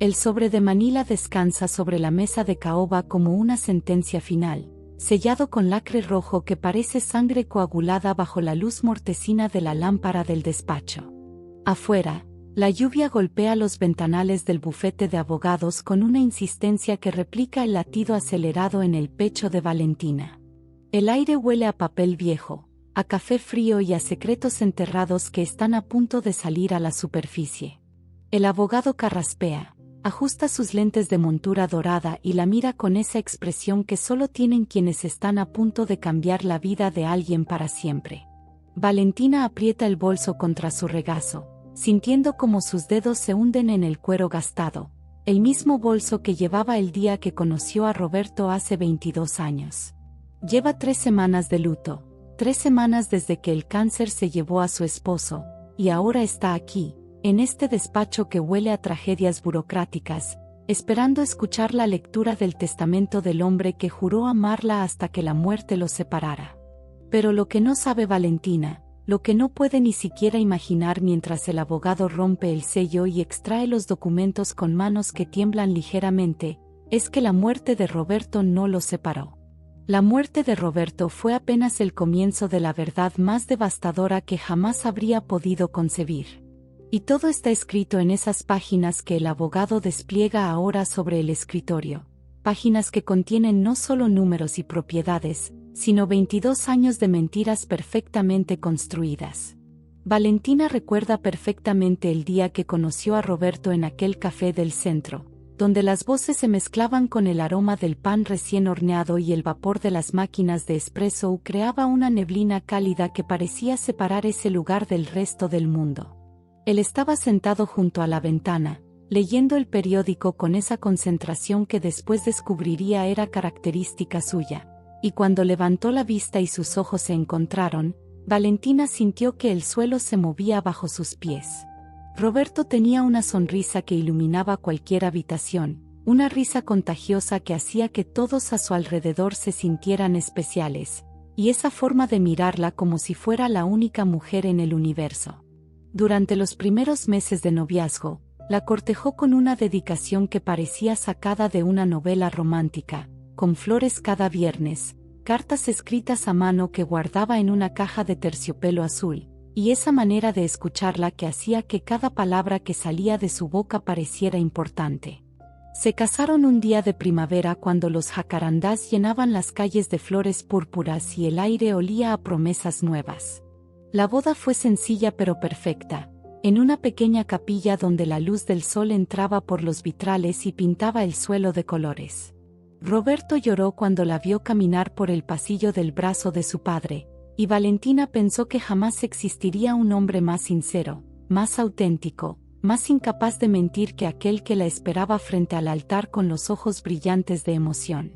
El sobre de Manila descansa sobre la mesa de caoba como una sentencia final, sellado con lacre rojo que parece sangre coagulada bajo la luz mortecina de la lámpara del despacho. Afuera, la lluvia golpea los ventanales del bufete de abogados con una insistencia que replica el latido acelerado en el pecho de Valentina. El aire huele a papel viejo, a café frío y a secretos enterrados que están a punto de salir a la superficie. El abogado carraspea, ajusta sus lentes de montura dorada y la mira con esa expresión que solo tienen quienes están a punto de cambiar la vida de alguien para siempre. Valentina aprieta el bolso contra su regazo, sintiendo como sus dedos se hunden en el cuero gastado, el mismo bolso que llevaba el día que conoció a Roberto hace 22 años. Lleva 3 semanas de luto, 3 semanas desde que el cáncer se llevó a su esposo, y ahora está aquí, en este despacho que huele a tragedias burocráticas, esperando escuchar la lectura del testamento del hombre que juró amarla hasta que la muerte los separara. Pero lo que no sabe Valentina, lo que no puede ni siquiera imaginar mientras el abogado rompe el sello y extrae los documentos con manos que tiemblan ligeramente, es que la muerte de Roberto no los separó. La muerte de Roberto fue apenas el comienzo de la verdad más devastadora que jamás habría podido concebir. Y todo está escrito en esas páginas que el abogado despliega ahora sobre el escritorio, páginas que contienen no solo números y propiedades, sino 22 años de mentiras perfectamente construidas. Valentina recuerda perfectamente el día que conoció a Roberto en aquel café del centro, donde las voces se mezclaban con el aroma del pan recién horneado y el vapor de las máquinas de espresso creaba una neblina cálida que parecía separar ese lugar del resto del mundo. Él estaba sentado junto a la ventana, leyendo el periódico con esa concentración que después descubriría era característica suya. Y cuando levantó la vista y sus ojos se encontraron, Valentina sintió que el suelo se movía bajo sus pies. Roberto tenía una sonrisa que iluminaba cualquier habitación, una risa contagiosa que hacía que todos a su alrededor se sintieran especiales, y esa forma de mirarla como si fuera la única mujer en el universo. Durante los primeros meses de noviazgo, la cortejó con una dedicación que parecía sacada de una novela romántica, con flores cada viernes, cartas escritas a mano que guardaba en una caja de terciopelo azul, y esa manera de escucharla que hacía que cada palabra que salía de su boca pareciera importante. Se casaron un día de primavera cuando los jacarandás llenaban las calles de flores púrpuras y el aire olía a promesas nuevas. La boda fue sencilla pero perfecta, en una pequeña capilla donde la luz del sol entraba por los vitrales y pintaba el suelo de colores. Roberto lloró cuando la vio caminar por el pasillo del brazo de su padre, y Valentina pensó que jamás existiría un hombre más sincero, más auténtico, más incapaz de mentir que aquel que la esperaba frente al altar con los ojos brillantes de emoción.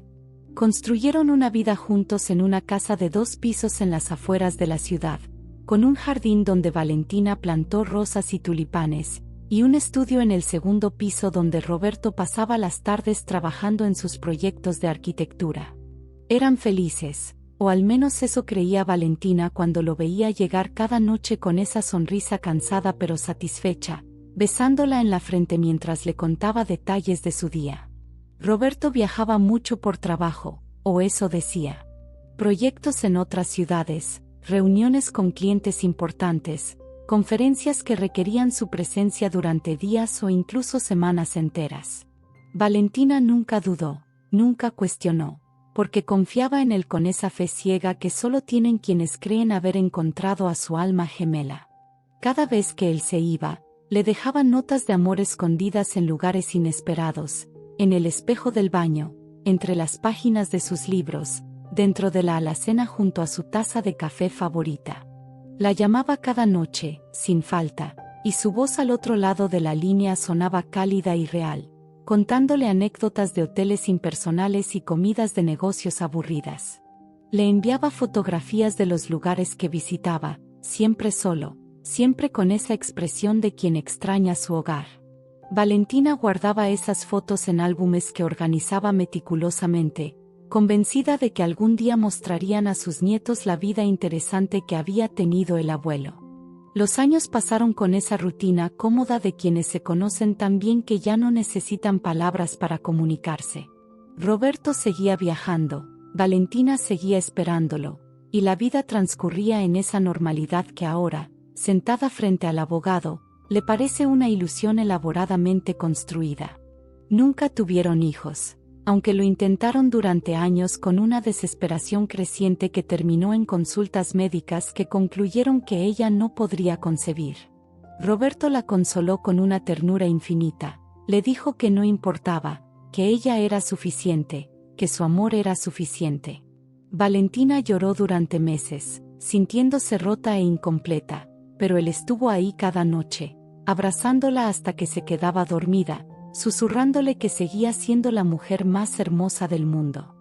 Construyeron una vida juntos en una casa de 2 pisos en las afueras de la ciudad, con un jardín donde Valentina plantó rosas y tulipanes, y un estudio en el segundo piso donde Roberto pasaba las tardes trabajando en sus proyectos de arquitectura. Eran felices, o al menos eso creía Valentina cuando lo veía llegar cada noche con esa sonrisa cansada pero satisfecha, besándola en la frente mientras le contaba detalles de su día. Roberto viajaba mucho por trabajo, o eso decía. Proyectos en otras ciudades, reuniones con clientes importantes, conferencias que requerían su presencia durante días o incluso semanas enteras. Valentina nunca dudó, nunca cuestionó, porque confiaba en él con esa fe ciega que solo tienen quienes creen haber encontrado a su alma gemela. Cada vez que él se iba, le dejaba notas de amor escondidas en lugares inesperados, en el espejo del baño, entre las páginas de sus libros, dentro de la alacena junto a su taza de café favorita. La llamaba cada noche, sin falta, y su voz al otro lado de la línea sonaba cálida y real, contándole anécdotas de hoteles impersonales y comidas de negocios aburridas. Le enviaba fotografías de los lugares que visitaba, siempre solo, siempre con esa expresión de quien extraña su hogar. Valentina guardaba esas fotos en álbumes que organizaba meticulosamente, convencida de que algún día mostrarían a sus nietos la vida interesante que había tenido el abuelo. Los años pasaron con esa rutina cómoda de quienes se conocen tan bien que ya no necesitan palabras para comunicarse. Roberto seguía viajando, Valentina seguía esperándolo, y la vida transcurría en esa normalidad que ahora, sentada frente al abogado, le parece una ilusión elaboradamente construida. Nunca tuvieron hijos, aunque lo intentaron durante años con una desesperación creciente que terminó en consultas médicas que concluyeron que ella no podría concebir. Roberto la consoló con una ternura infinita, le dijo que no importaba, que ella era suficiente, que su amor era suficiente. Valentina lloró durante meses, sintiéndose rota e incompleta, pero él estuvo ahí cada noche, abrazándola hasta que se quedaba dormida, susurrándole que seguía siendo la mujer más hermosa del mundo.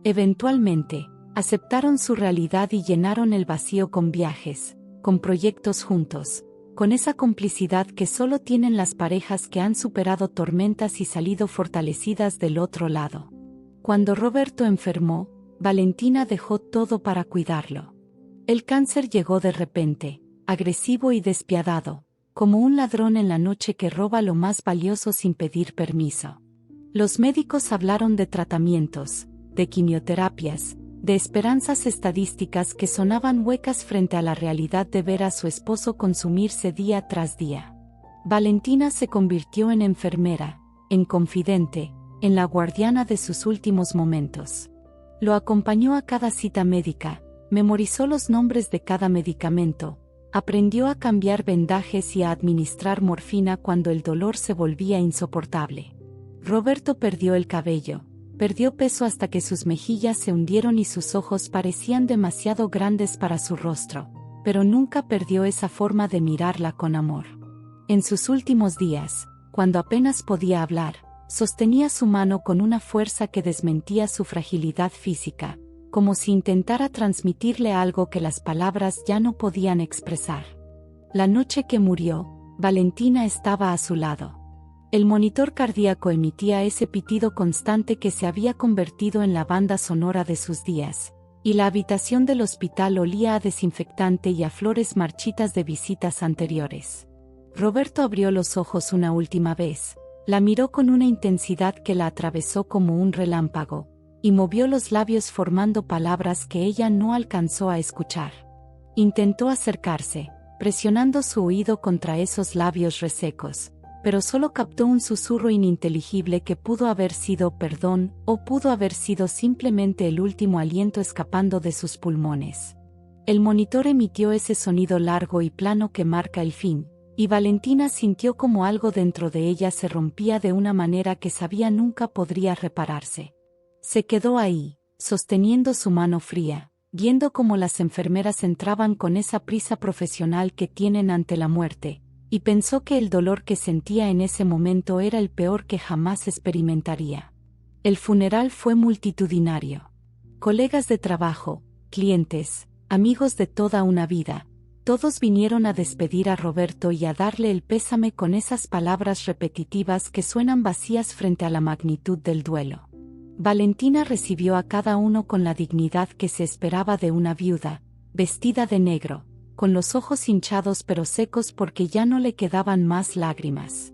Eventualmente, aceptaron su realidad y llenaron el vacío con viajes, con proyectos juntos, con esa complicidad que solo tienen las parejas que han superado tormentas y salido fortalecidas del otro lado. Cuando Roberto enfermó, Valentina dejó todo para cuidarlo. El cáncer llegó de repente, agresivo y despiadado, como un ladrón en la noche que roba lo más valioso sin pedir permiso. Los médicos hablaron de tratamientos, de quimioterapias, de esperanzas estadísticas que sonaban huecas frente a la realidad de ver a su esposo consumirse día tras día. Valentina se convirtió en enfermera, en confidente, en la guardiana de sus últimos momentos. Lo acompañó a cada cita médica, memorizó los nombres de cada medicamento, aprendió a cambiar vendajes y a administrar morfina cuando el dolor se volvía insoportable. Roberto perdió el cabello, perdió peso hasta que sus mejillas se hundieron y sus ojos parecían demasiado grandes para su rostro, pero nunca perdió esa forma de mirarla con amor. En sus últimos días, cuando apenas podía hablar, sostenía su mano con una fuerza que desmentía su fragilidad física, como si intentara transmitirle algo que las palabras ya no podían expresar. La noche que murió, Valentina estaba a su lado. El monitor cardíaco emitía ese pitido constante que se había convertido en la banda sonora de sus días, y la habitación del hospital olía a desinfectante y a flores marchitas de visitas anteriores. Roberto abrió los ojos una última vez, la miró con una intensidad que la atravesó como un relámpago, y movió los labios formando palabras que ella no alcanzó a escuchar. Intentó acercarse, presionando su oído contra esos labios resecos, pero solo captó un susurro ininteligible que pudo haber sido perdón, o pudo haber sido simplemente el último aliento escapando de sus pulmones. El monitor emitió ese sonido largo y plano que marca el fin, y Valentina sintió como algo dentro de ella se rompía de una manera que sabía nunca podría repararse. Se quedó ahí, sosteniendo su mano fría, viendo cómo las enfermeras entraban con esa prisa profesional que tienen ante la muerte, y pensó que el dolor que sentía en ese momento era el peor que jamás experimentaría. El funeral fue multitudinario. Colegas de trabajo, clientes, amigos de toda una vida, todos vinieron a despedir a Roberto y a darle el pésame con esas palabras repetitivas que suenan vacías frente a la magnitud del duelo. Valentina recibió a cada uno con la dignidad que se esperaba de una viuda, vestida de negro, con los ojos hinchados pero secos porque ya no le quedaban más lágrimas.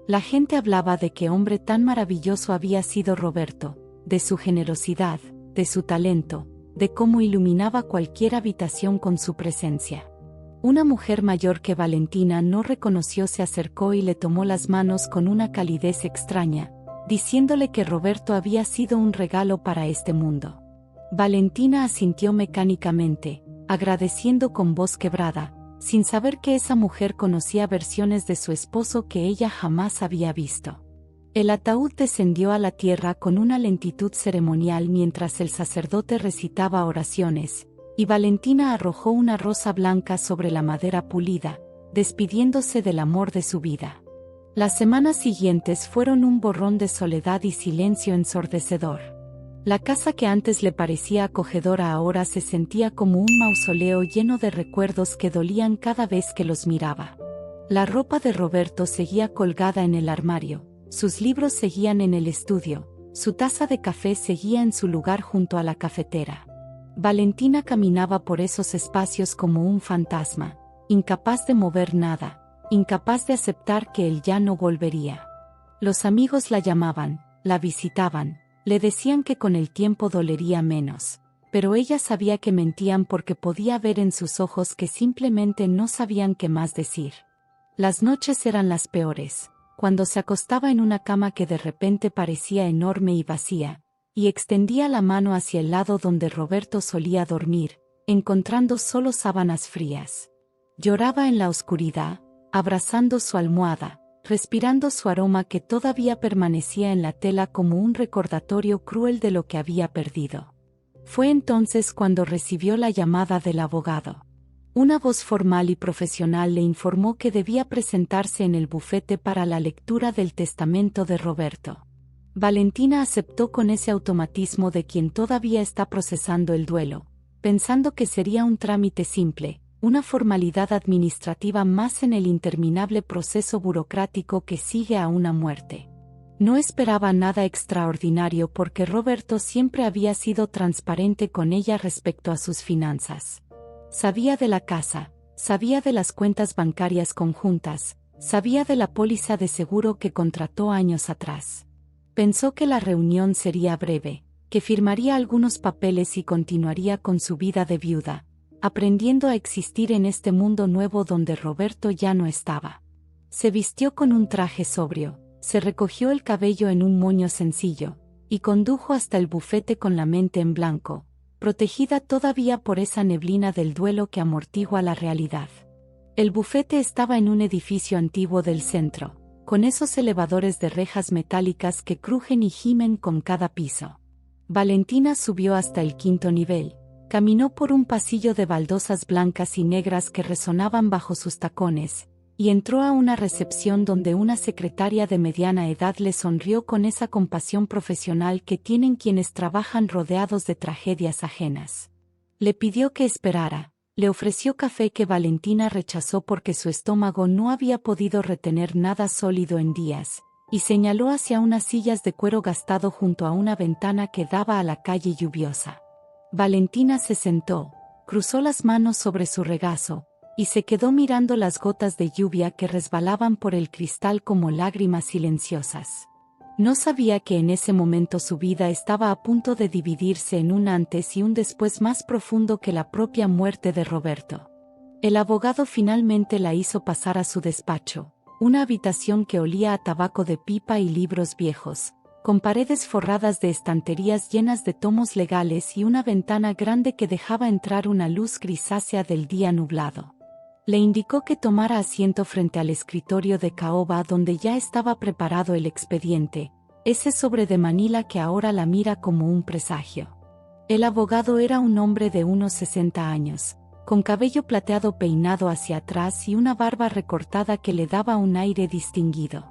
La gente hablaba de qué hombre tan maravilloso había sido Roberto, de su generosidad, de su talento, de cómo iluminaba cualquier habitación con su presencia. Una mujer mayor que Valentina no reconoció se acercó y le tomó las manos con una calidez extraña, diciéndole que Roberto había sido un regalo para este mundo. Valentina asintió mecánicamente, agradeciendo con voz quebrada, sin saber que esa mujer conocía versiones de su esposo que ella jamás había visto. El ataúd descendió a la tierra con una lentitud ceremonial mientras el sacerdote recitaba oraciones, y Valentina arrojó una rosa blanca sobre la madera pulida, despidiéndose del amor de su vida. Las semanas siguientes fueron un borrón de soledad y silencio ensordecedor. La casa que antes le parecía acogedora ahora se sentía como un mausoleo lleno de recuerdos que dolían cada vez que los miraba. La ropa de Roberto seguía colgada en el armario, sus libros seguían en el estudio, su taza de café seguía en su lugar junto a la cafetera. Valentina caminaba por esos espacios como un fantasma, incapaz de mover nada, incapaz de aceptar que él ya no volvería. Los amigos la llamaban, la visitaban, le decían que con el tiempo dolería menos, pero ella sabía que mentían porque podía ver en sus ojos que simplemente no sabían qué más decir. Las noches eran las peores, cuando se acostaba en una cama que de repente parecía enorme y vacía, y extendía la mano hacia el lado donde Roberto solía dormir, encontrando solo sábanas frías. Lloraba en la oscuridad, abrazando su almohada, respirando su aroma que todavía permanecía en la tela como un recordatorio cruel de lo que había perdido. Fue entonces cuando recibió la llamada del abogado. Una voz formal y profesional le informó que debía presentarse en el bufete para la lectura del testamento de Roberto. Valentina aceptó con ese automatismo de quien todavía está procesando el duelo, pensando que sería un trámite simple, una formalidad administrativa más en el interminable proceso burocrático que sigue a una muerte. No esperaba nada extraordinario porque Roberto siempre había sido transparente con ella respecto a sus finanzas. Sabía de la casa, sabía de las cuentas bancarias conjuntas, sabía de la póliza de seguro que contrató años atrás. Pensó que la reunión sería breve, que firmaría algunos papeles y continuaría con su vida de viuda, aprendiendo a existir en este mundo nuevo donde Roberto ya no estaba. Se vistió con un traje sobrio, se recogió el cabello en un moño sencillo, y condujo hasta el bufete con la mente en blanco, protegida todavía por esa neblina del duelo que amortigua la realidad. El bufete estaba en un edificio antiguo del centro, con esos elevadores de rejas metálicas que crujen y gimen con cada piso. Valentina subió hasta el 5º nivel, caminó por un pasillo de baldosas blancas y negras que resonaban bajo sus tacones, y entró a una recepción donde una secretaria de mediana edad le sonrió con esa compasión profesional que tienen quienes trabajan rodeados de tragedias ajenas. Le pidió que esperara, le ofreció café que Valentina rechazó porque su estómago no había podido retener nada sólido en días, y señaló hacia unas sillas de cuero gastado junto a una ventana que daba a la calle lluviosa. Valentina se sentó, cruzó las manos sobre su regazo, y se quedó mirando las gotas de lluvia que resbalaban por el cristal como lágrimas silenciosas. No sabía que en ese momento su vida estaba a punto de dividirse en un antes y un después más profundo que la propia muerte de Roberto. El abogado finalmente la hizo pasar a su despacho, una habitación que olía a tabaco de pipa y libros viejos, con paredes forradas de estanterías llenas de tomos legales y una ventana grande que dejaba entrar una luz grisácea del día nublado. Le indicó que tomara asiento frente al escritorio de caoba donde ya estaba preparado el expediente, ese sobre de Manila que ahora la mira como un presagio. El abogado era un hombre de unos 60 años, con cabello plateado peinado hacia atrás y una barba recortada que le daba un aire distinguido.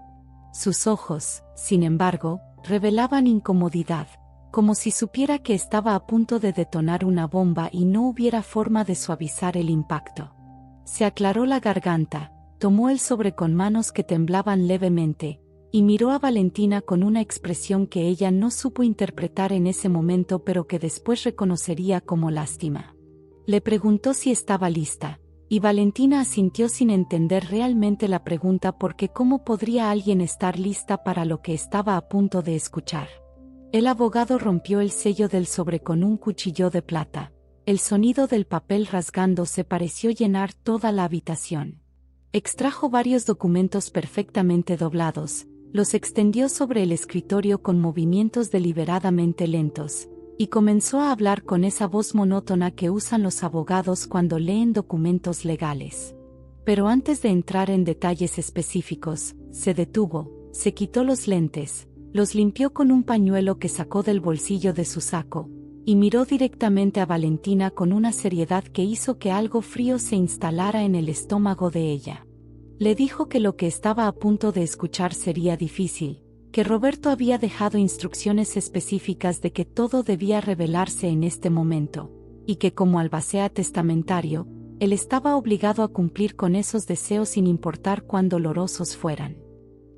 Sus ojos, sin embargo, revelaban incomodidad, como si supiera que estaba a punto de detonar una bomba y no hubiera forma de suavizar el impacto. Se aclaró la garganta, tomó el sobre con manos que temblaban levemente, y miró a Valentina con una expresión que ella no supo interpretar en ese momento pero que después reconocería como lástima. Le preguntó si estaba lista, y Valentina asintió sin entender realmente la pregunta porque ¿cómo podría alguien estar lista para lo que estaba a punto de escuchar? El abogado rompió el sello del sobre con un cuchillo de plata. El sonido del papel rasgándose pareció llenar toda la habitación. Extrajo varios documentos perfectamente doblados, los extendió sobre el escritorio con movimientos deliberadamente lentos, y comenzó a hablar con esa voz monótona que usan los abogados cuando leen documentos legales. Pero antes de entrar en detalles específicos, se detuvo, se quitó los lentes, los limpió con un pañuelo que sacó del bolsillo de su saco, y miró directamente a Valentina con una seriedad que hizo que algo frío se instalara en el estómago de ella. Le dijo que lo que estaba a punto de escuchar sería difícil, que Roberto había dejado instrucciones específicas de que todo debía revelarse en este momento, y que como albacea testamentario, él estaba obligado a cumplir con esos deseos sin importar cuán dolorosos fueran.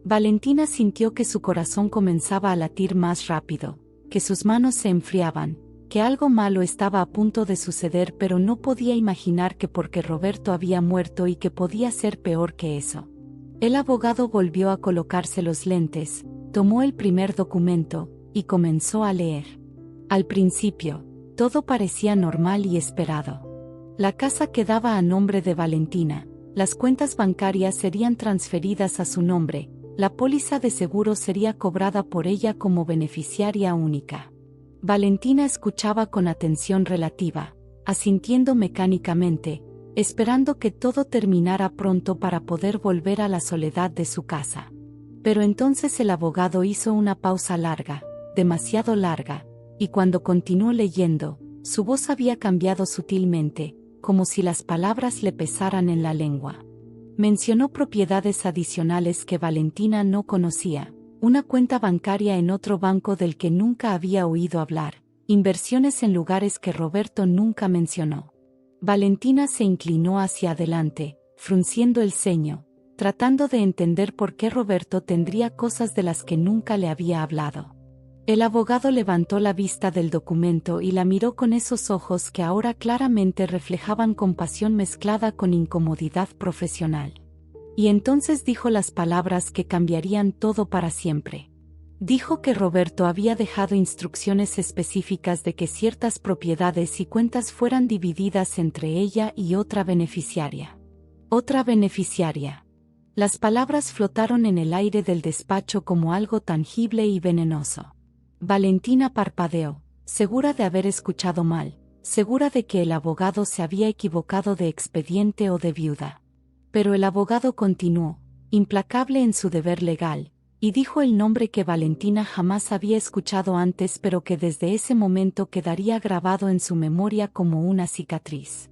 Valentina sintió que su corazón comenzaba a latir más rápido, que sus manos se enfriaban, que algo malo estaba a punto de suceder, pero no podía imaginar que porque Roberto había muerto y que podía ser peor que eso. El abogado volvió a colocarse los lentes, tomó el primer documento y comenzó a leer. Al principio, todo parecía normal y esperado. La casa quedaba a nombre de Valentina, las cuentas bancarias serían transferidas a su nombre, la póliza de seguro sería cobrada por ella como beneficiaria única. Valentina escuchaba con atención relativa, asintiendo mecánicamente, esperando que todo terminara pronto para poder volver a la soledad de su casa. Pero entonces el abogado hizo una pausa larga, demasiado larga, y cuando continuó leyendo, su voz había cambiado sutilmente, como si las palabras le pesaran en la lengua. Mencionó propiedades adicionales que Valentina no conocía, una cuenta bancaria en otro banco del que nunca había oído hablar, inversiones en lugares que Roberto nunca mencionó. Valentina se inclinó hacia adelante, frunciendo el ceño, tratando de entender por qué Roberto tendría cosas de las que nunca le había hablado. El abogado levantó la vista del documento y la miró con esos ojos que ahora claramente reflejaban compasión mezclada con incomodidad profesional. Y entonces dijo las palabras que cambiarían todo para siempre. Dijo que Roberto había dejado instrucciones específicas de que ciertas propiedades y cuentas fueran divididas entre ella y otra beneficiaria. Otra beneficiaria. Las palabras flotaron en el aire del despacho como algo tangible y venenoso. Valentina parpadeó, segura de haber escuchado mal, segura de que el abogado se había equivocado de expediente o de viuda. Pero el abogado continuó, implacable en su deber legal, y dijo el nombre que Valentina jamás había escuchado antes, pero que desde ese momento quedaría grabado en su memoria como una cicatriz.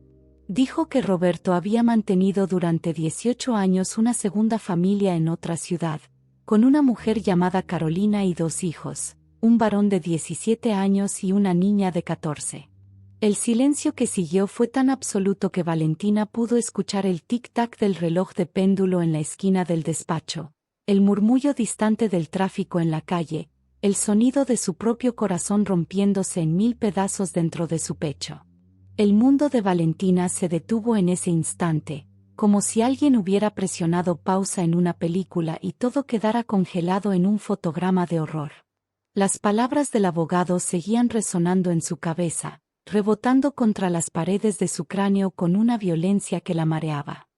Dijo que Roberto había mantenido durante 18 años una segunda familia en otra ciudad, con una mujer llamada Carolina y 2 hijos, un varón de 17 años y una niña de 14. El silencio que siguió fue tan absoluto que Valentina pudo escuchar el tic-tac del reloj de péndulo en la esquina del despacho, el murmullo distante del tráfico en la calle, el sonido de su propio corazón rompiéndose en 1000 pedazos dentro de su pecho. El mundo de Valentina se detuvo en ese instante, como si alguien hubiera presionado pausa en una película y todo quedara congelado en un fotograma de horror. Las palabras del abogado seguían resonando en su cabeza, rebotando contra las paredes de su cráneo con una violencia que la mareaba.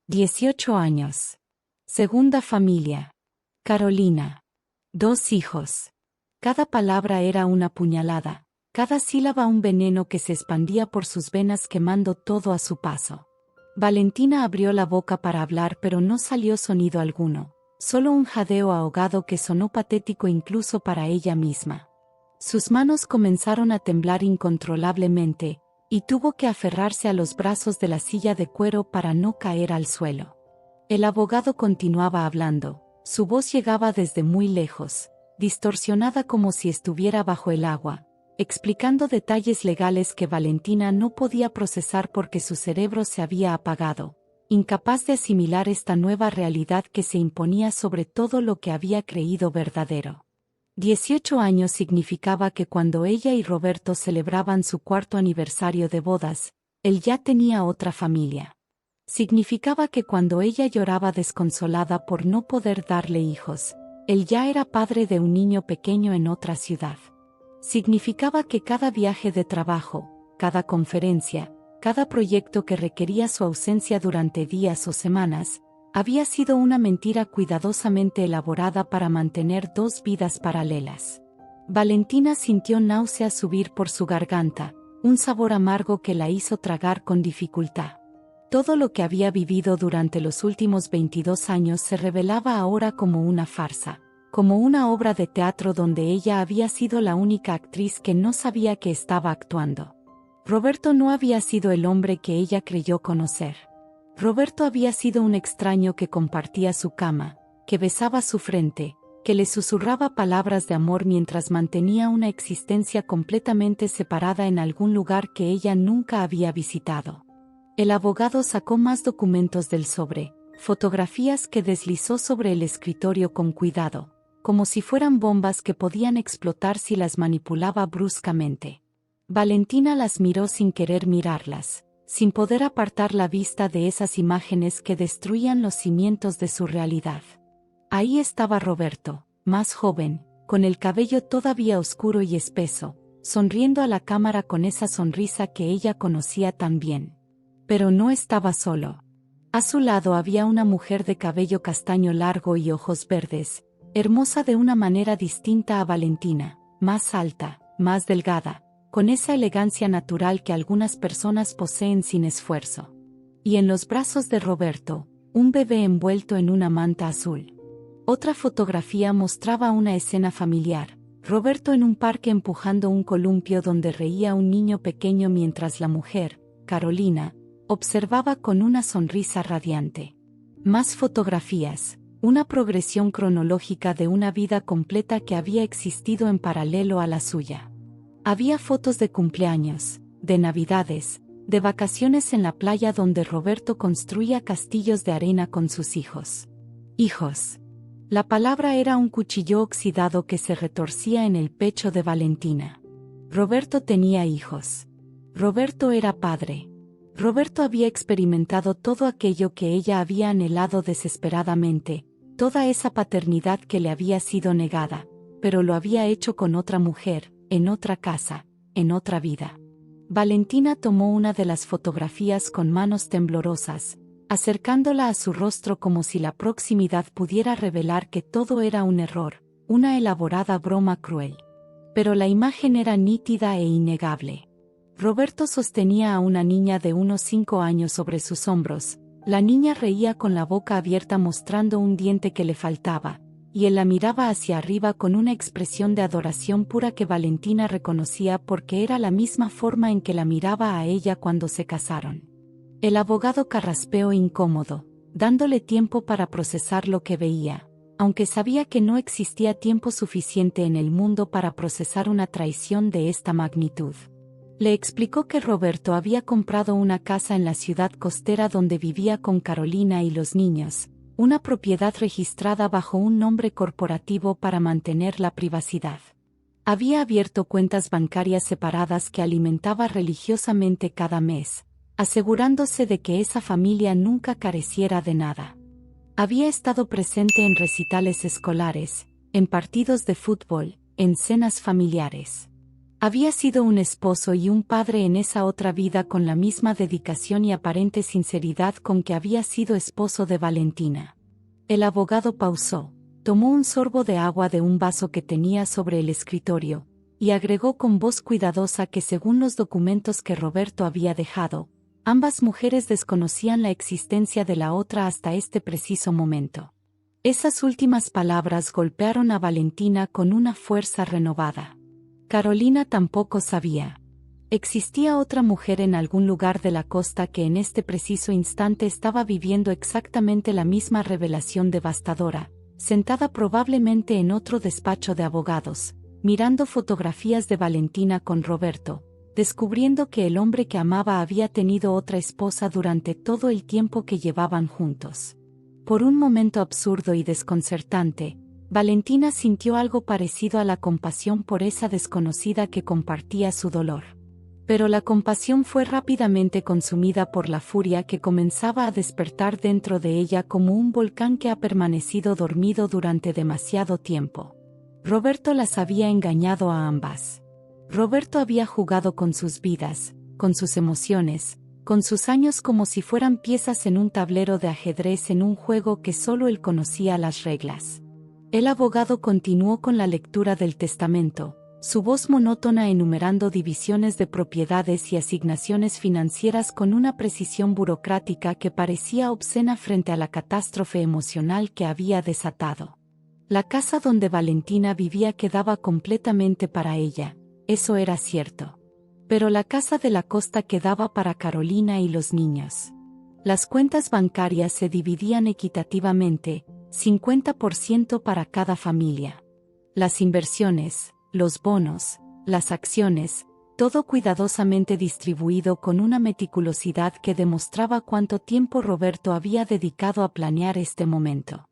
18 años. Segunda familia. Carolina. 2 hijos. Cada palabra era una puñalada, cada sílaba un veneno que se expandía por sus venas quemando todo a su paso. Valentina abrió la boca para hablar, pero no salió sonido alguno. Solo un jadeo ahogado que sonó patético incluso para ella misma. Sus manos comenzaron a temblar incontrolablemente, y tuvo que aferrarse a los brazos de la silla de cuero para no caer al suelo. El abogado continuaba hablando, su voz llegaba desde muy lejos, distorsionada como si estuviera bajo el agua, explicando detalles legales que Valentina no podía procesar porque su cerebro se había apagado, incapaz de asimilar esta nueva realidad que se imponía sobre todo lo que había creído verdadero. 18 años significaba que cuando ella y Roberto celebraban su 4º aniversario de bodas, él ya tenía otra familia. Significaba que cuando ella lloraba desconsolada por no poder darle hijos, él ya era padre de un niño pequeño en otra ciudad. Significaba que cada viaje de trabajo, cada conferencia, cada proyecto que requería su ausencia durante días o semanas, había sido una mentira cuidadosamente elaborada para mantener 2 vidas paralelas. Valentina sintió náuseas subir por su garganta, un sabor amargo que la hizo tragar con dificultad. Todo lo que había vivido durante los últimos 22 años se revelaba ahora como una farsa, como una obra de teatro donde ella había sido la única actriz que no sabía que estaba actuando. Roberto no había sido el hombre que ella creyó conocer. Roberto había sido un extraño que compartía su cama, que besaba su frente, que le susurraba palabras de amor mientras mantenía una existencia completamente separada en algún lugar que ella nunca había visitado. El abogado sacó más documentos del sobre, fotografías que deslizó sobre el escritorio con cuidado, como si fueran bombas que podían explotar si las manipulaba bruscamente. Valentina las miró sin querer mirarlas, sin poder apartar la vista de esas imágenes que destruían los cimientos de su realidad. Ahí estaba Roberto, más joven, con el cabello todavía oscuro y espeso, sonriendo a la cámara con esa sonrisa que ella conocía tan bien. Pero no estaba solo. A su lado había una mujer de cabello castaño largo y ojos verdes, hermosa de una manera distinta a Valentina, más alta, más delgada, con esa elegancia natural que algunas personas poseen sin esfuerzo. Y en los brazos de Roberto, un bebé envuelto en una manta azul. Otra fotografía mostraba una escena familiar, Roberto en un parque empujando un columpio donde reía un niño pequeño mientras la mujer, Carolina, observaba con una sonrisa radiante. Más fotografías, una progresión cronológica de una vida completa que había existido en paralelo a la suya. Había fotos de cumpleaños, de navidades, de vacaciones en la playa donde Roberto construía castillos de arena con sus hijos. Hijos. La palabra era un cuchillo oxidado que se retorcía en el pecho de Valentina. Roberto tenía hijos. Roberto era padre. Roberto había experimentado todo aquello que ella había anhelado desesperadamente, toda esa paternidad que le había sido negada, pero lo había hecho con otra mujer, en otra casa, en otra vida. Valentina tomó una de las fotografías con manos temblorosas, acercándola a su rostro como si la proximidad pudiera revelar que todo era un error, una elaborada broma cruel. Pero la imagen era nítida e innegable. Roberto sostenía a una niña de unos 5 años sobre sus hombros, la niña reía con la boca abierta mostrando un diente que le faltaba, y él la miraba hacia arriba con una expresión de adoración pura que Valentina reconocía porque era la misma forma en que la miraba a ella cuando se casaron. El abogado carraspeó incómodo, dándole tiempo para procesar lo que veía, aunque sabía que no existía tiempo suficiente en el mundo para procesar una traición de esta magnitud. Le explicó que Roberto había comprado una casa en la ciudad costera donde vivía con Carolina y los niños, una propiedad registrada bajo un nombre corporativo para mantener la privacidad. Había abierto cuentas bancarias separadas que alimentaba religiosamente cada mes, asegurándose de que esa familia nunca careciera de nada. Había estado presente en recitales escolares, en partidos de fútbol, en cenas familiares. Había sido un esposo y un padre en esa otra vida con la misma dedicación y aparente sinceridad con que había sido esposo de Valentina. El abogado pausó, tomó un sorbo de agua de un vaso que tenía sobre el escritorio, y agregó con voz cuidadosa que según los documentos que Roberto había dejado, ambas mujeres desconocían la existencia de la otra hasta este preciso momento. Esas últimas palabras golpearon a Valentina con una fuerza renovada. Carolina tampoco sabía. Existía otra mujer en algún lugar de la costa que en este preciso instante estaba viviendo exactamente la misma revelación devastadora, sentada probablemente en otro despacho de abogados, mirando fotografías de Valentina con Roberto, descubriendo que el hombre que amaba había tenido otra esposa durante todo el tiempo que llevaban juntos. Por un momento absurdo y desconcertante, Valentina sintió algo parecido a la compasión por esa desconocida que compartía su dolor. Pero la compasión fue rápidamente consumida por la furia que comenzaba a despertar dentro de ella como un volcán que ha permanecido dormido durante demasiado tiempo. Roberto las había engañado a ambas. Roberto había jugado con sus vidas, con sus emociones, con sus años como si fueran piezas en un tablero de ajedrez en un juego que solo él conocía las reglas. El abogado continuó con la lectura del testamento, su voz monótona enumerando divisiones de propiedades y asignaciones financieras con una precisión burocrática que parecía obscena frente a la catástrofe emocional que había desatado. La casa donde Valentina vivía quedaba completamente para ella. Eso era cierto. Pero la casa de la costa quedaba para Carolina y los niños. Las cuentas bancarias se dividían equitativamente, 50% para cada familia. Las inversiones, los bonos, las acciones, todo cuidadosamente distribuido con una meticulosidad que demostraba cuánto tiempo Roberto había dedicado a planear este momento.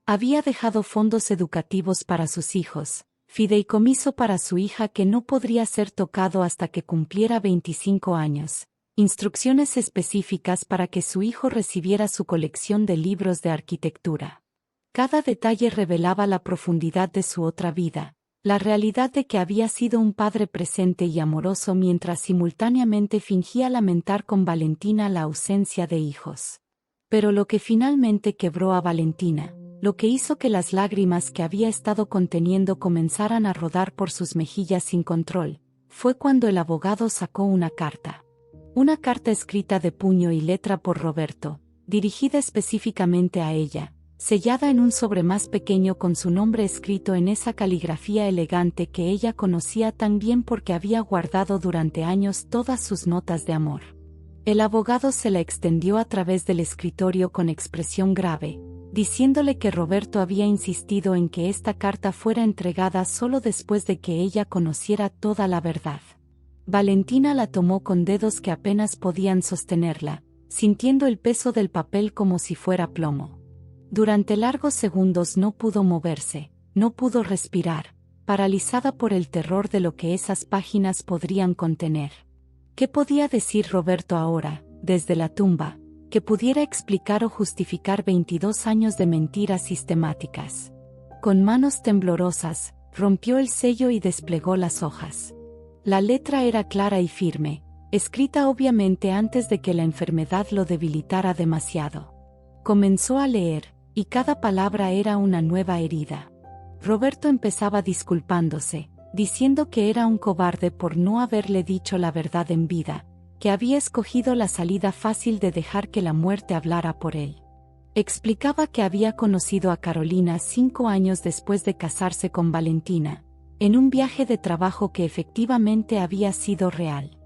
Había dejado fondos educativos para sus hijos, fideicomiso para su hija que no podría ser tocado hasta que cumpliera 25 años, instrucciones específicas para que su hijo recibiera su colección de libros de arquitectura. Cada detalle revelaba la profundidad de su otra vida, la realidad de que había sido un padre presente y amoroso mientras simultáneamente fingía lamentar con Valentina la ausencia de hijos. Pero lo que finalmente quebró a Valentina, lo que hizo que las lágrimas que había estado conteniendo comenzaran a rodar por sus mejillas sin control, fue cuando el abogado sacó una carta. Una carta escrita de puño y letra por Roberto, dirigida específicamente a ella, sellada en un sobre más pequeño con su nombre escrito en esa caligrafía elegante que ella conocía tan bien porque había guardado durante años todas sus notas de amor. El abogado se la extendió a través del escritorio con expresión grave, diciéndole que Roberto había insistido en que esta carta fuera entregada solo después de que ella conociera toda la verdad. Valentina la tomó con dedos que apenas podían sostenerla, sintiendo el peso del papel como si fuera plomo. Durante largos segundos no pudo moverse, no pudo respirar, paralizada por el terror de lo que esas páginas podrían contener. ¿Qué podía decir Roberto ahora, desde la tumba, que pudiera explicar o justificar 22 años de mentiras sistemáticas? Con manos temblorosas, rompió el sello y desplegó las hojas. La letra era clara y firme, escrita obviamente antes de que la enfermedad lo debilitara demasiado. Comenzó a leer, y cada palabra era una nueva herida. Roberto empezaba disculpándose, diciendo que era un cobarde por no haberle dicho la verdad en vida, que había escogido la salida fácil de dejar que la muerte hablara por él. Explicaba que había conocido a Carolina 5 años después de casarse con Valentina, en un viaje de trabajo que efectivamente había sido real.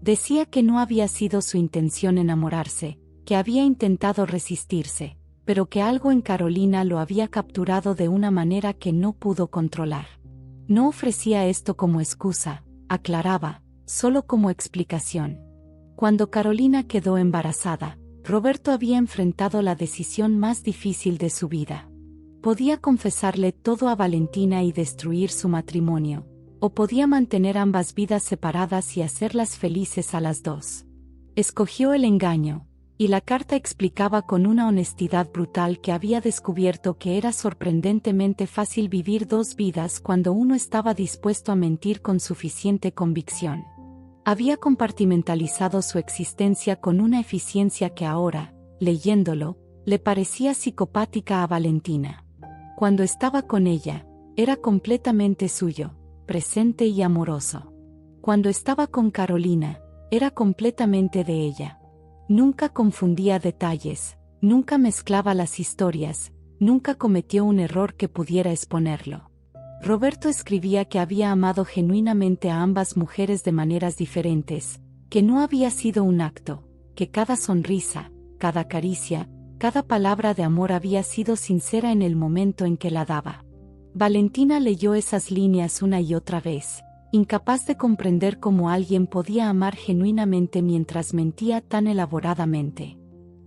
Decía que no había sido su intención enamorarse, que había intentado resistirse, pero que algo en Carolina lo había capturado de una manera que no pudo controlar. No ofrecía esto como excusa, aclaraba, solo como explicación. Cuando Carolina quedó embarazada, Roberto había enfrentado la decisión más difícil de su vida. Podía confesarle todo a Valentina y destruir su matrimonio, o podía mantener ambas vidas separadas y hacerlas felices a las dos. Escogió el engaño, y la carta explicaba con una honestidad brutal que había descubierto que era sorprendentemente fácil vivir 2 vidas cuando uno estaba dispuesto a mentir con suficiente convicción. Había compartimentalizado su existencia con una eficiencia que ahora, leyéndolo, le parecía psicopática a Valentina. Cuando estaba con ella, era completamente suyo, presente y amoroso. Cuando estaba con Carolina, era completamente de ella. Nunca confundía detalles, nunca mezclaba las historias, nunca cometió un error que pudiera exponerlo. Roberto escribía que había amado genuinamente a ambas mujeres de maneras diferentes, que no había sido un acto, que cada sonrisa, cada caricia, cada palabra de amor había sido sincera en el momento en que la daba. Valentina leyó esas líneas una y otra vez, incapaz de comprender cómo alguien podía amar genuinamente mientras mentía tan elaboradamente.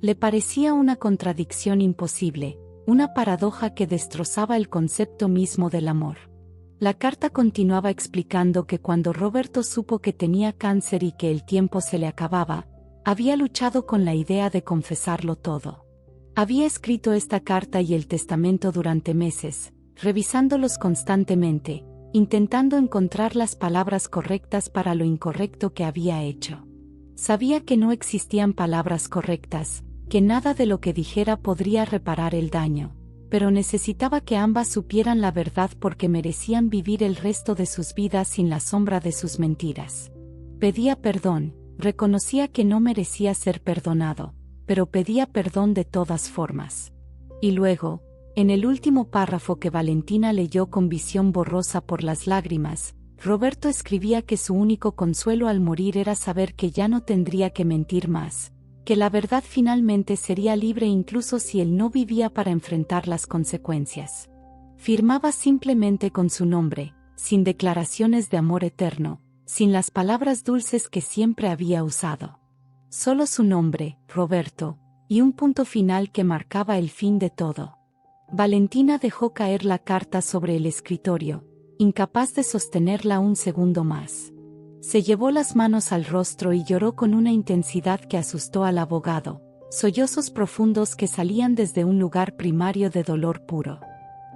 Le parecía una contradicción imposible, una paradoja que destrozaba el concepto mismo del amor. La carta continuaba explicando que cuando Roberto supo que tenía cáncer y que el tiempo se le acababa, había luchado con la idea de confesarlo todo. Había escrito esta carta y el testamento durante meses, revisándolos constantemente, intentando encontrar las palabras correctas para lo incorrecto que había hecho. Sabía que no existían palabras correctas, que nada de lo que dijera podría reparar el daño, pero necesitaba que ambas supieran la verdad porque merecían vivir el resto de sus vidas sin la sombra de sus mentiras. Pedía perdón, reconocía que no merecía ser perdonado, pero pedía perdón de todas formas. Y luego, en el último párrafo que Valentina leyó con visión borrosa por las lágrimas, Roberto escribía que su único consuelo al morir era saber que ya no tendría que mentir más, que la verdad finalmente sería libre incluso si él no vivía para enfrentar las consecuencias. Firmaba simplemente con su nombre, sin declaraciones de amor eterno, sin las palabras dulces que siempre había usado. Solo su nombre, Roberto, y un punto final que marcaba el fin de todo. Valentina dejó caer la carta sobre el escritorio, incapaz de sostenerla un segundo más. Se llevó las manos al rostro y lloró con una intensidad que asustó al abogado, sollozos profundos que salían desde un lugar primario de dolor puro.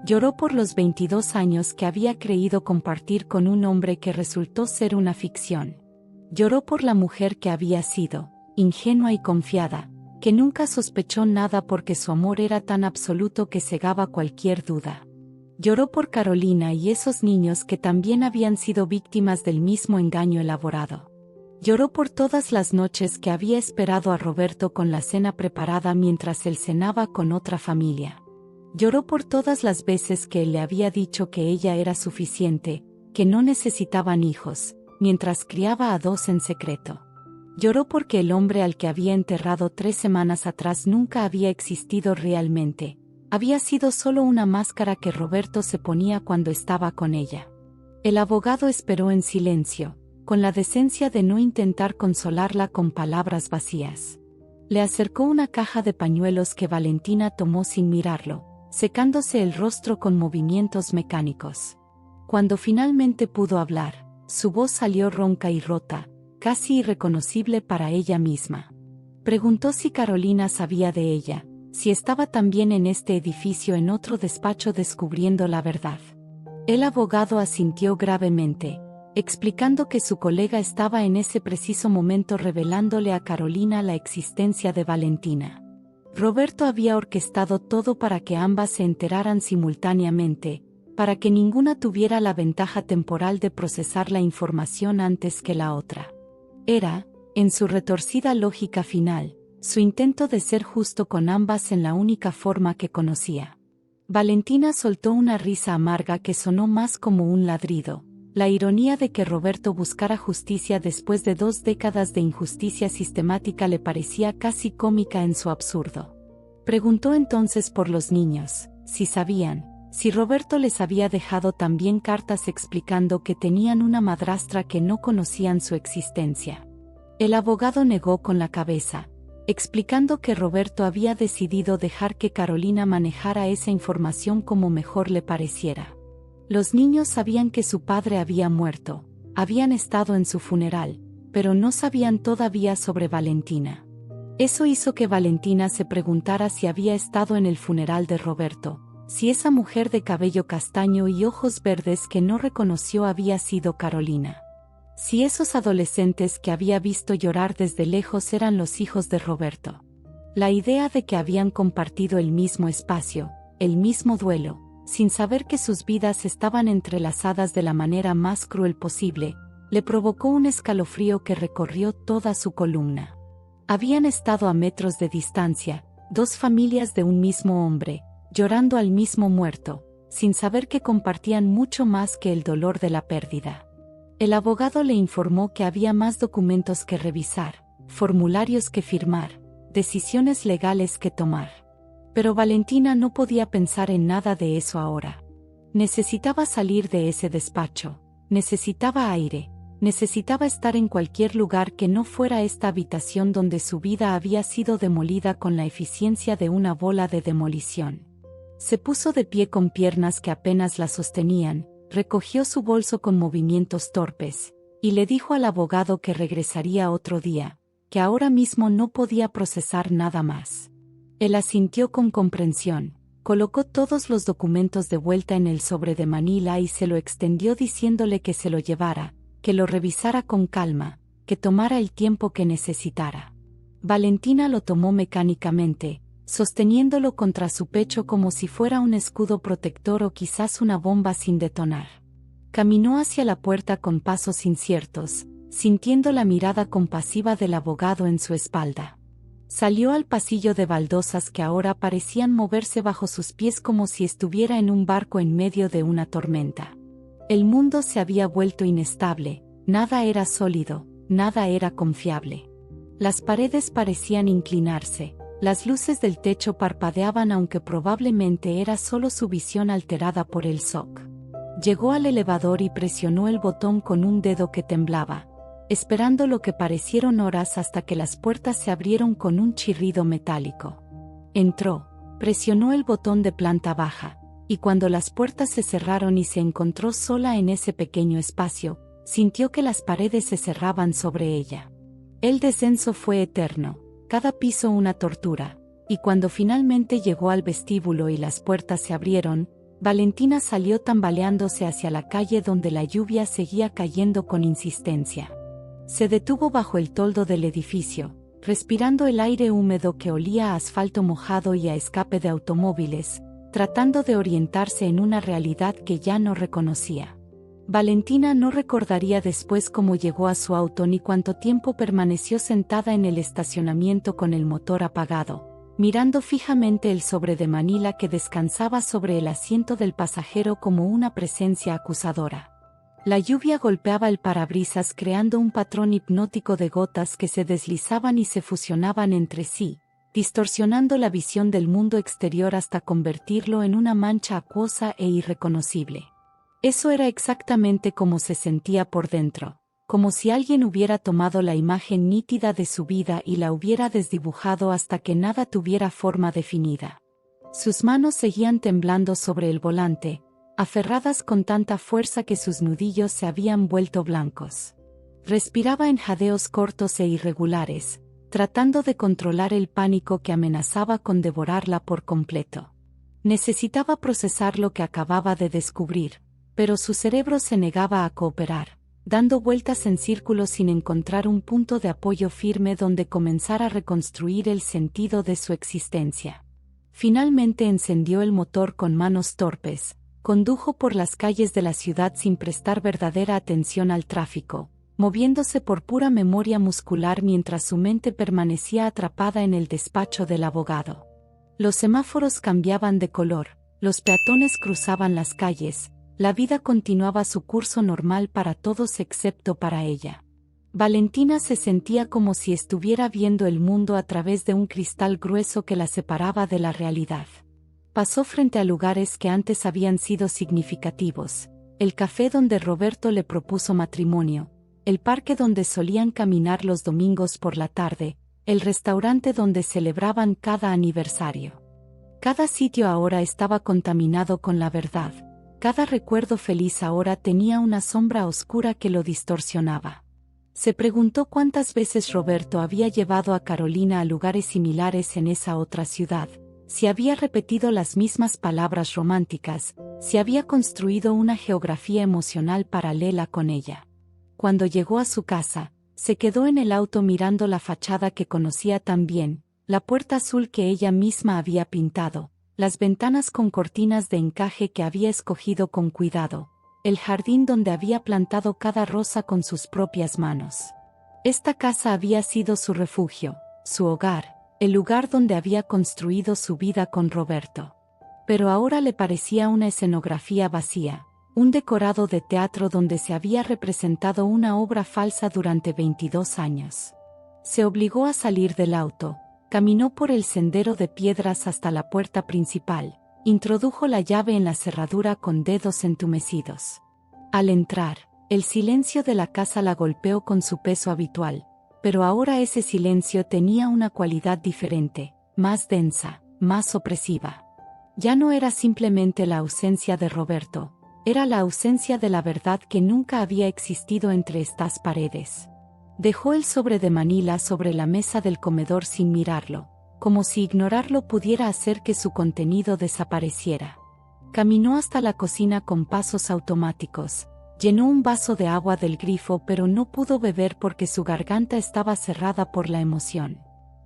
Lloró por los 22 años que había creído compartir con un hombre que resultó ser una ficción. Lloró por la mujer que había sido, ingenua y confiada, que nunca sospechó nada porque su amor era tan absoluto que cegaba cualquier duda. Lloró por Carolina y esos niños que también habían sido víctimas del mismo engaño elaborado. Lloró por todas las noches que había esperado a Roberto con la cena preparada mientras él cenaba con otra familia. Lloró por todas las veces que él le había dicho que ella era suficiente, que no necesitaban hijos, mientras criaba a 2 en secreto. Lloró porque el hombre al que había enterrado 3 semanas atrás nunca había existido realmente. Había sido solo una máscara que Roberto se ponía cuando estaba con ella. El abogado esperó en silencio, con la decencia de no intentar consolarla con palabras vacías. Le acercó una caja de pañuelos que Valentina tomó sin mirarlo, secándose el rostro con movimientos mecánicos. Cuando finalmente pudo hablar, su voz salió ronca y rota, casi irreconocible para ella misma. Preguntó si Carolina sabía de ella, si estaba también en este edificio en otro despacho descubriendo la verdad. El abogado asintió gravemente, explicando que su colega estaba en ese preciso momento revelándole a Carolina la existencia de Valentina. Roberto había orquestado todo para que ambas se enteraran simultáneamente, para que ninguna tuviera la ventaja temporal de procesar la información antes que la otra. Era, en su retorcida lógica final, su intento de ser justo con ambas en la única forma que conocía. Valentina soltó una risa amarga que sonó más como un ladrido. La ironía de que Roberto buscara justicia después de 2 décadas de injusticia sistemática le parecía casi cómica en su absurdo. Preguntó entonces por los niños, si sabían, si Roberto les había dejado también cartas explicando que tenían una madrastra que no conocían su existencia. El abogado negó con la cabeza, explicando que Roberto había decidido dejar que Carolina manejara esa información como mejor le pareciera. Los niños sabían que su padre había muerto, habían estado en su funeral, pero no sabían todavía sobre Valentina. Eso hizo que Valentina se preguntara si había estado en el funeral de Roberto, si esa mujer de cabello castaño y ojos verdes que no reconoció había sido Carolina. Si esos adolescentes que había visto llorar desde lejos eran los hijos de Roberto. La idea de que habían compartido el mismo espacio, el mismo duelo, sin saber que sus vidas estaban entrelazadas de la manera más cruel posible, le provocó un escalofrío que recorrió toda su columna. Habían estado a metros de distancia, 2 familias de un mismo hombre, llorando al mismo muerto, sin saber que compartían mucho más que el dolor de la pérdida. El abogado le informó que había más documentos que revisar, formularios que firmar, decisiones legales que tomar. Pero Valentina no podía pensar en nada de eso ahora. Necesitaba salir de ese despacho, necesitaba aire, necesitaba estar en cualquier lugar que no fuera esta habitación donde su vida había sido demolida con la eficiencia de una bola de demolición. Se puso de pie con piernas que apenas la sostenían, recogió su bolso con movimientos torpes, y le dijo al abogado que regresaría otro día, que ahora mismo no podía procesar nada más. Él asintió con comprensión, colocó todos los documentos de vuelta en el sobre de Manila y se lo extendió diciéndole que se lo llevara, que lo revisara con calma, que tomara el tiempo que necesitara. Valentina lo tomó mecánicamente, sosteniéndolo contra su pecho como si fuera un escudo protector o quizás una bomba sin detonar. Caminó hacia la puerta con pasos inciertos, sintiendo la mirada compasiva del abogado en su espalda. Salió al pasillo de baldosas que ahora parecían moverse bajo sus pies como si estuviera en un barco en medio de una tormenta. El mundo se había vuelto inestable, nada era sólido, nada era confiable. Las paredes parecían inclinarse, las luces del techo parpadeaban aunque probablemente era solo su visión alterada por el shock. Llegó al elevador y presionó el botón con un dedo que temblaba, esperando lo que parecieron horas hasta que las puertas se abrieron con un chirrido metálico. Entró, presionó el botón de planta baja, y cuando las puertas se cerraron y se encontró sola en ese pequeño espacio, sintió que las paredes se cerraban sobre ella. El descenso fue eterno, cada piso una tortura, y cuando finalmente llegó al vestíbulo y las puertas se abrieron, Valentina salió tambaleándose hacia la calle donde la lluvia seguía cayendo con insistencia. Se detuvo bajo el toldo del edificio, respirando el aire húmedo que olía a asfalto mojado y a escape de automóviles, tratando de orientarse en una realidad que ya no reconocía. Valentina no recordaría después cómo llegó a su auto ni cuánto tiempo permaneció sentada en el estacionamiento con el motor apagado, mirando fijamente el sobre de Manila que descansaba sobre el asiento del pasajero como una presencia acusadora. La lluvia golpeaba el parabrisas creando un patrón hipnótico de gotas que se deslizaban y se fusionaban entre sí, distorsionando la visión del mundo exterior hasta convertirlo en una mancha acuosa e irreconocible. Eso era exactamente como se sentía por dentro, como si alguien hubiera tomado la imagen nítida de su vida y la hubiera desdibujado hasta que nada tuviera forma definida. Sus manos seguían temblando sobre el volante, aferradas con tanta fuerza que sus nudillos se habían vuelto blancos. Respiraba en jadeos cortos e irregulares, tratando de controlar el pánico que amenazaba con devorarla por completo. Necesitaba procesar lo que acababa de descubrir, pero su cerebro se negaba a cooperar, dando vueltas en círculos sin encontrar un punto de apoyo firme donde comenzar a reconstruir el sentido de su existencia. Finalmente encendió el motor con manos torpes, condujo por las calles de la ciudad sin prestar verdadera atención al tráfico, moviéndose por pura memoria muscular mientras su mente permanecía atrapada en el despacho del abogado. Los semáforos cambiaban de color, los peatones cruzaban las calles, la vida continuaba su curso normal para todos excepto para ella. Valentina se sentía como si estuviera viendo el mundo a través de un cristal grueso que la separaba de la realidad. Pasó frente a lugares que antes habían sido significativos, el café donde Roberto le propuso matrimonio, el parque donde solían caminar los domingos por la tarde, el restaurante donde celebraban cada aniversario. Cada sitio ahora estaba contaminado con la verdad. Cada recuerdo feliz ahora tenía una sombra oscura que lo distorsionaba. Se preguntó cuántas veces Roberto había llevado a Carolina a lugares similares en esa otra ciudad, si había repetido las mismas palabras románticas, si había construido una geografía emocional paralela con ella. Cuando llegó a su casa, se quedó en el auto mirando la fachada que conocía tan bien, la puerta azul que ella misma había pintado, las ventanas con cortinas de encaje que había escogido con cuidado, el jardín donde había plantado cada rosa con sus propias manos. Esta casa había sido su refugio, su hogar, el lugar donde había construido su vida con Roberto. Pero ahora le parecía una escenografía vacía, un decorado de teatro donde se había representado una obra falsa durante 22 años. Se obligó a salir del auto. Caminó por el sendero de piedras hasta la puerta principal, introdujo la llave en la cerradura con dedos entumecidos. Al entrar, el silencio de la casa la golpeó con su peso habitual, pero ahora ese silencio tenía una cualidad diferente, más densa, más opresiva. Ya no era simplemente la ausencia de Roberto, era la ausencia de la verdad que nunca había existido entre estas paredes. Dejó el sobre de Manila sobre la mesa del comedor sin mirarlo, como si ignorarlo pudiera hacer que su contenido desapareciera. Caminó hasta la cocina con pasos automáticos, llenó un vaso de agua del grifo pero no pudo beber porque su garganta estaba cerrada por la emoción.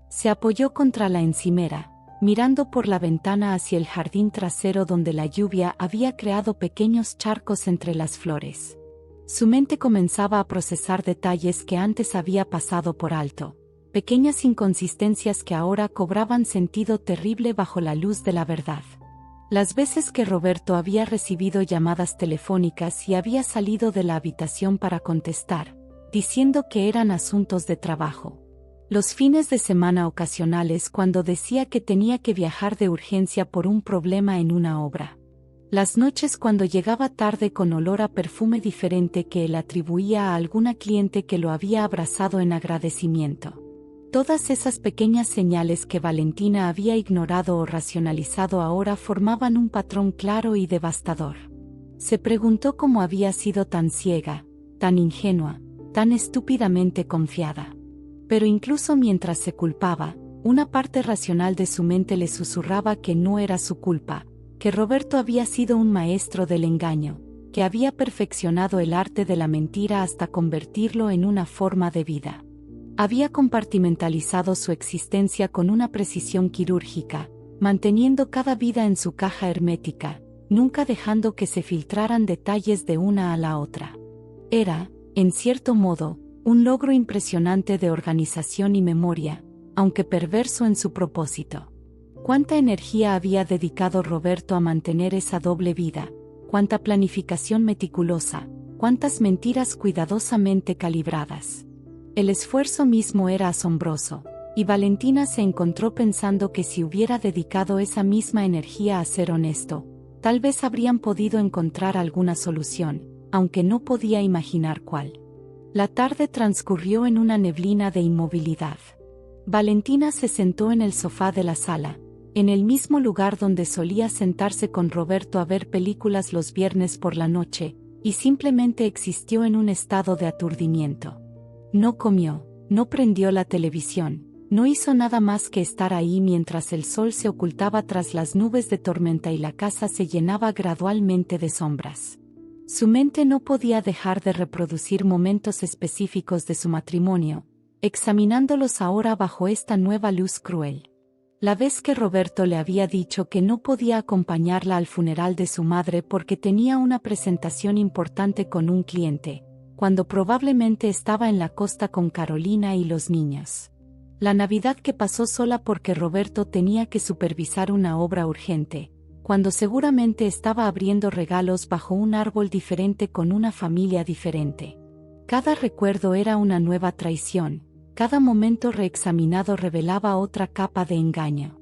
Se apoyó contra la encimera, mirando por la ventana hacia el jardín trasero donde la lluvia había creado pequeños charcos entre las flores. Su mente comenzaba a procesar detalles que antes había pasado por alto, pequeñas inconsistencias que ahora cobraban sentido terrible bajo la luz de la verdad. Las veces que Roberto había recibido llamadas telefónicas y había salido de la habitación para contestar, diciendo que eran asuntos de trabajo. Los fines de semana ocasionales cuando decía que tenía que viajar de urgencia por un problema en una obra. Las noches cuando llegaba tarde con olor a perfume diferente que él atribuía a alguna cliente que lo había abrazado en agradecimiento. Todas esas pequeñas señales que Valentina había ignorado o racionalizado ahora formaban un patrón claro y devastador. Se preguntó cómo había sido tan ciega, tan ingenua, tan estúpidamente confiada. Pero incluso mientras se culpaba, una parte racional de su mente le susurraba que no era su culpa, que Roberto había sido un maestro del engaño, que había perfeccionado el arte de la mentira hasta convertirlo en una forma de vida. Había compartimentalizado su existencia con una precisión quirúrgica, manteniendo cada vida en su caja hermética, nunca dejando que se filtraran detalles de una a la otra. Era, en cierto modo, un logro impresionante de organización y memoria, aunque perverso en su propósito. ¿Cuánta energía había dedicado Roberto a mantener esa doble vida? ¿Cuánta planificación meticulosa? ¿Cuántas mentiras cuidadosamente calibradas? El esfuerzo mismo era asombroso, y Valentina se encontró pensando que si hubiera dedicado esa misma energía a ser honesto, tal vez habrían podido encontrar alguna solución, aunque no podía imaginar cuál. La tarde transcurrió en una neblina de inmovilidad. Valentina se sentó en el sofá de la sala, en el mismo lugar donde solía sentarse con Roberto a ver películas los viernes por la noche, y simplemente existió en un estado de aturdimiento. No comió, no prendió la televisión, no hizo nada más que estar ahí mientras el sol se ocultaba tras las nubes de tormenta y la casa se llenaba gradualmente de sombras. Su mente no podía dejar de reproducir momentos específicos de su matrimonio, examinándolos ahora bajo esta nueva luz cruel. La vez que Roberto le había dicho que no podía acompañarla al funeral de su madre porque tenía una presentación importante con un cliente, cuando probablemente estaba en la costa con Carolina y los niños. La Navidad que pasó sola porque Roberto tenía que supervisar una obra urgente, cuando seguramente estaba abriendo regalos bajo un árbol diferente con una familia diferente. Cada recuerdo era una nueva traición, cada momento reexaminado revelaba otra capa de engaño.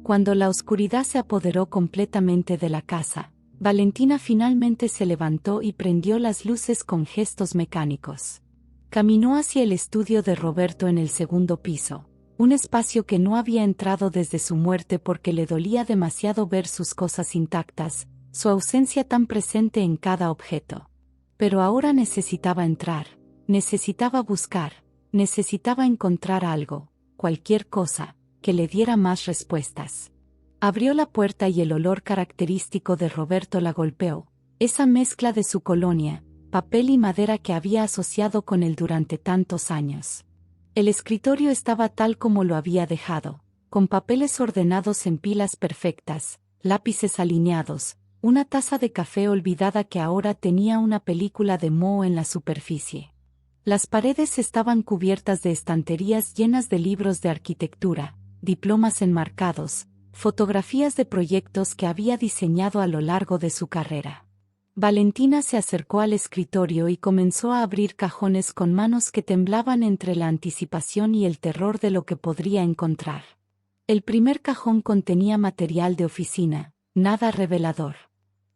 Cuando la oscuridad se apoderó completamente de la casa, Valentina finalmente se levantó y prendió las luces con gestos mecánicos. Caminó hacia el estudio de Roberto en el segundo piso, un espacio que no había entrado desde su muerte porque le dolía demasiado ver sus cosas intactas, su ausencia tan presente en cada objeto. Pero ahora necesitaba entrar, necesitaba buscar, necesitaba encontrar algo, cualquier cosa, que le diera más respuestas. Abrió la puerta y el olor característico de Roberto la golpeó, esa mezcla de su colonia, papel y madera que había asociado con él durante tantos años. El escritorio estaba tal como lo había dejado, con papeles ordenados en pilas perfectas, lápices alineados, una taza de café olvidada que ahora tenía una película de moho en la superficie. Las paredes estaban cubiertas de estanterías llenas de libros de arquitectura, diplomas enmarcados, fotografías de proyectos que había diseñado a lo largo de su carrera. Valentina se acercó al escritorio y comenzó a abrir cajones con manos que temblaban entre la anticipación y el terror de lo que podría encontrar. El primer cajón contenía material de oficina, nada revelador.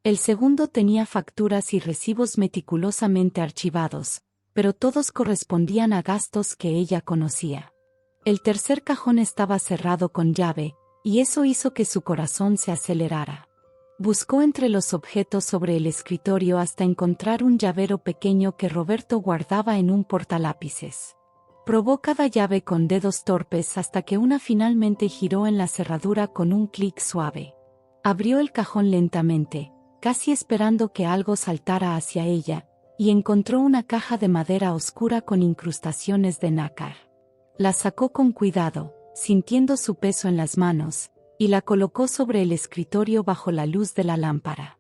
El segundo tenía facturas y recibos meticulosamente archivados, pero todos correspondían a gastos que ella conocía. El tercer cajón estaba cerrado con llave, y eso hizo que su corazón se acelerara. Buscó entre los objetos sobre el escritorio hasta encontrar un llavero pequeño que Roberto guardaba en un portalápices. Probó cada llave con dedos torpes hasta que una finalmente giró en la cerradura con un clic suave. Abrió el cajón lentamente, casi esperando que algo saltara hacia ella, y encontró una caja de madera oscura con incrustaciones de nácar. La sacó con cuidado, sintiendo su peso en las manos, y la colocó sobre el escritorio bajo la luz de la lámpara.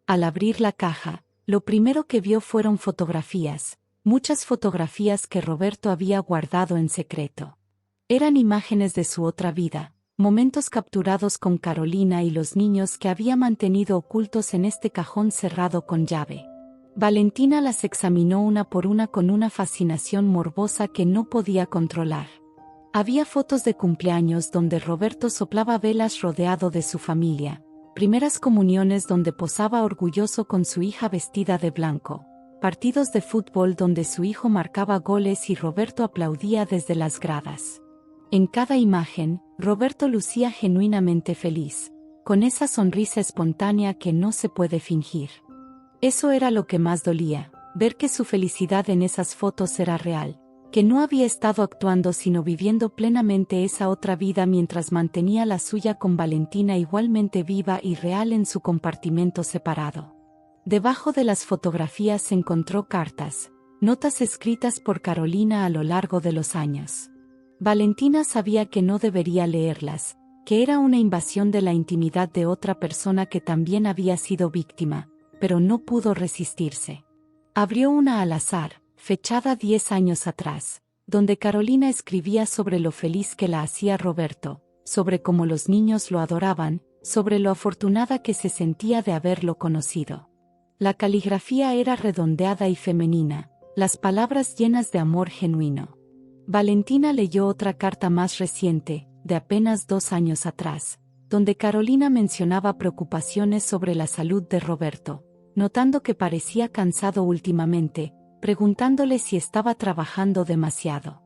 Al abrir la caja, lo primero que vio fueron fotografías, muchas fotografías que Roberto había guardado en secreto. Eran imágenes de su otra vida, momentos capturados con Carolina y los niños que había mantenido ocultos en este cajón cerrado con llave. Valentina las examinó una por una con una fascinación morbosa que no podía controlar. Había fotos de cumpleaños donde Roberto soplaba velas rodeado de su familia, primeras comuniones donde posaba orgulloso con su hija vestida de blanco, partidos de fútbol donde su hijo marcaba goles y Roberto aplaudía desde las gradas. En cada imagen, Roberto lucía genuinamente feliz, con esa sonrisa espontánea que no se puede fingir. Eso era lo que más dolía, ver que su felicidad en esas fotos era real, que no había estado actuando sino viviendo plenamente esa otra vida mientras mantenía la suya con Valentina igualmente viva y real en su compartimento separado. Debajo de las fotografías se encontró cartas, notas escritas por Carolina a lo largo de los años. Valentina sabía que no debería leerlas, que era una invasión de la intimidad de otra persona que también había sido víctima, pero no pudo resistirse. Abrió una al azar, fechada 10 años atrás, donde Carolina escribía sobre lo feliz que la hacía Roberto, sobre cómo los niños lo adoraban, sobre lo afortunada que se sentía de haberlo conocido. La caligrafía era redondeada y femenina, las palabras llenas de amor genuino. Valentina leyó otra carta más reciente, de apenas 2 años atrás, donde Carolina mencionaba preocupaciones sobre la salud de Roberto, notando que parecía cansado últimamente, preguntándole si estaba trabajando demasiado.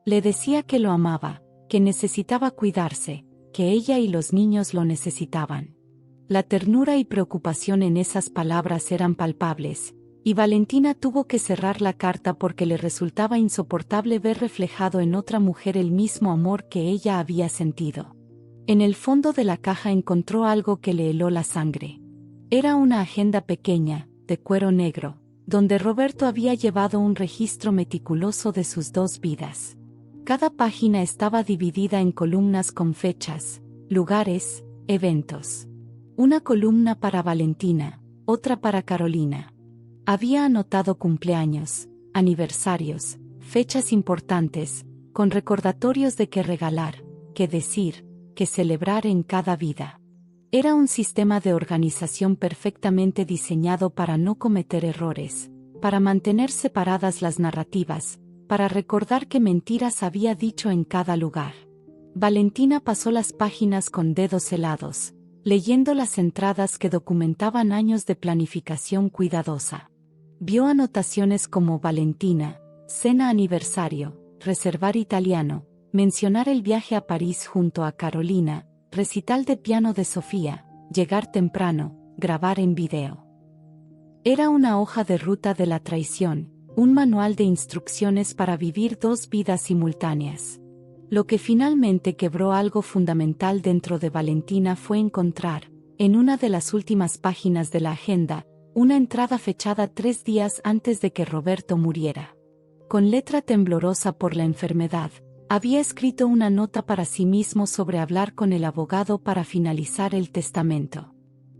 Le decía que lo amaba, que necesitaba cuidarse, que ella y los niños lo necesitaban. La ternura y preocupación en esas palabras eran palpables, y Valentina tuvo que cerrar la carta porque le resultaba insoportable ver reflejado en otra mujer el mismo amor que ella había sentido. En el fondo de la caja encontró algo que le heló la sangre. Era una agenda pequeña, de cuero negro, donde Roberto había llevado un registro meticuloso de sus 2 vidas. Cada página estaba dividida en columnas con fechas, lugares, eventos. Una columna para Valentina, otra para Carolina. Había anotado cumpleaños, aniversarios, fechas importantes, con recordatorios de qué regalar, qué decir, qué celebrar en cada vida. Era un sistema de organización perfectamente diseñado para no cometer errores, para mantener separadas las narrativas, para recordar qué mentiras había dicho en cada lugar. Valentina pasó las páginas con dedos helados, leyendo las entradas que documentaban años de planificación cuidadosa. Vio anotaciones como Valentina, cena aniversario, reservar italiano, mencionar el viaje a París junto a Carolina, recital de piano de Sofía, llegar temprano, grabar en video. Era una hoja de ruta de la traición, un manual de instrucciones para vivir 2 vidas simultáneas. Lo que finalmente quebró algo fundamental dentro de Valentina fue encontrar, en una de las últimas páginas de la agenda, una entrada fechada 3 días antes de que Roberto muriera. Con letra temblorosa por la enfermedad, había escrito una nota para sí mismo sobre hablar con el abogado para finalizar el testamento.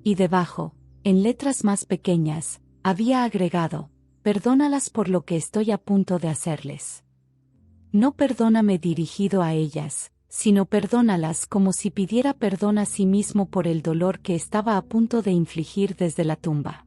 Y debajo, en letras más pequeñas, había agregado: perdónalas por lo que estoy a punto de hacerles. No perdóname dirigido a ellas, sino perdónalas como si pidiera perdón a sí mismo por el dolor que estaba a punto de infligir desde la tumba.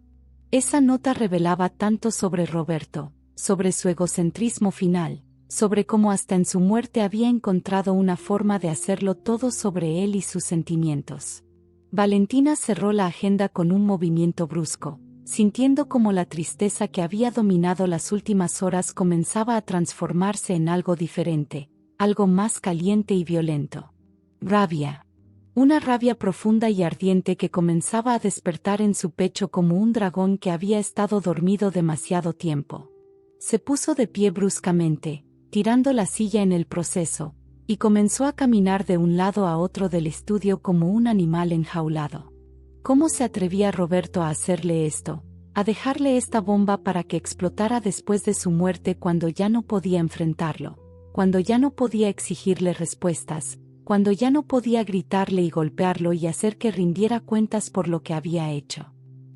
Esa nota revelaba tanto sobre Roberto, sobre su egocentrismo final, sobre cómo hasta en su muerte había encontrado una forma de hacerlo todo sobre él y sus sentimientos. Valentina cerró la agenda con un movimiento brusco, sintiendo como la tristeza que había dominado las últimas horas comenzaba a transformarse en algo diferente, algo más caliente y violento. Rabia. Una rabia profunda y ardiente que comenzaba a despertar en su pecho como un dragón que había estado dormido demasiado tiempo. Se puso de pie bruscamente, tirando la silla en el proceso, y comenzó a caminar de un lado a otro del estudio como un animal enjaulado. ¿Cómo se atrevía Roberto a hacerle esto, a dejarle esta bomba para que explotara después de su muerte cuando ya no podía enfrentarlo, cuando ya no podía exigirle respuestas, cuando ya no podía gritarle y golpearlo y hacer que rindiera cuentas por lo que había hecho?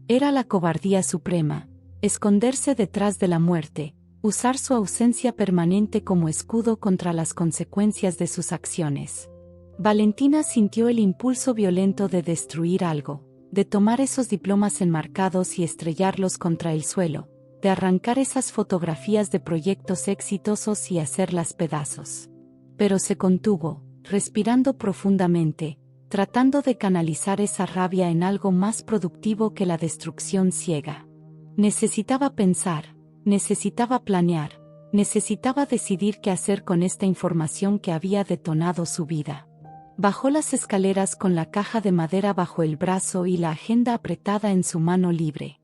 Era la cobardía suprema, esconderse detrás de la muerte, usar su ausencia permanente como escudo contra las consecuencias de sus acciones. Valentina sintió el impulso violento de destruir algo, de tomar esos diplomas enmarcados y estrellarlos contra el suelo, de arrancar esas fotografías de proyectos exitosos y hacerlas pedazos. Pero se contuvo, respirando profundamente, tratando de canalizar esa rabia en algo más productivo que la destrucción ciega. Necesitaba pensar, necesitaba planear, Necesitaba decidir qué hacer con esta información que había detonado su vida. Bajó las escaleras con la caja de madera bajo el brazo y la agenda apretada en su mano libre.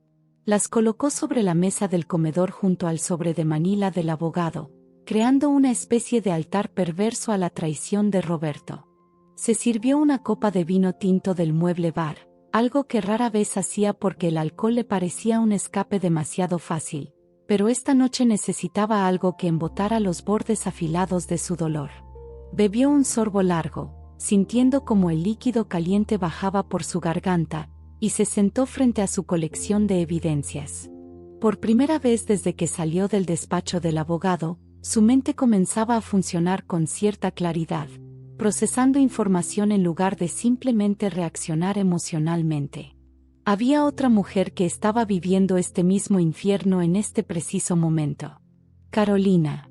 Las colocó sobre la mesa del comedor junto al sobre de Manila del abogado, creando una especie de altar perverso a la traición de Roberto. Se sirvió una copa de vino tinto del mueble bar, algo que rara vez hacía porque el alcohol le parecía un escape demasiado fácil, pero esta noche necesitaba algo que embotara los bordes afilados de su dolor. Bebió un sorbo largo, sintiendo como el líquido caliente bajaba por su garganta, y se sentó frente a su colección de evidencias. Por primera vez desde que salió del despacho del abogado, su mente comenzaba a funcionar con cierta claridad, procesando información en lugar de simplemente reaccionar emocionalmente. Había otra mujer que estaba viviendo este mismo infierno en este preciso momento. Carolina.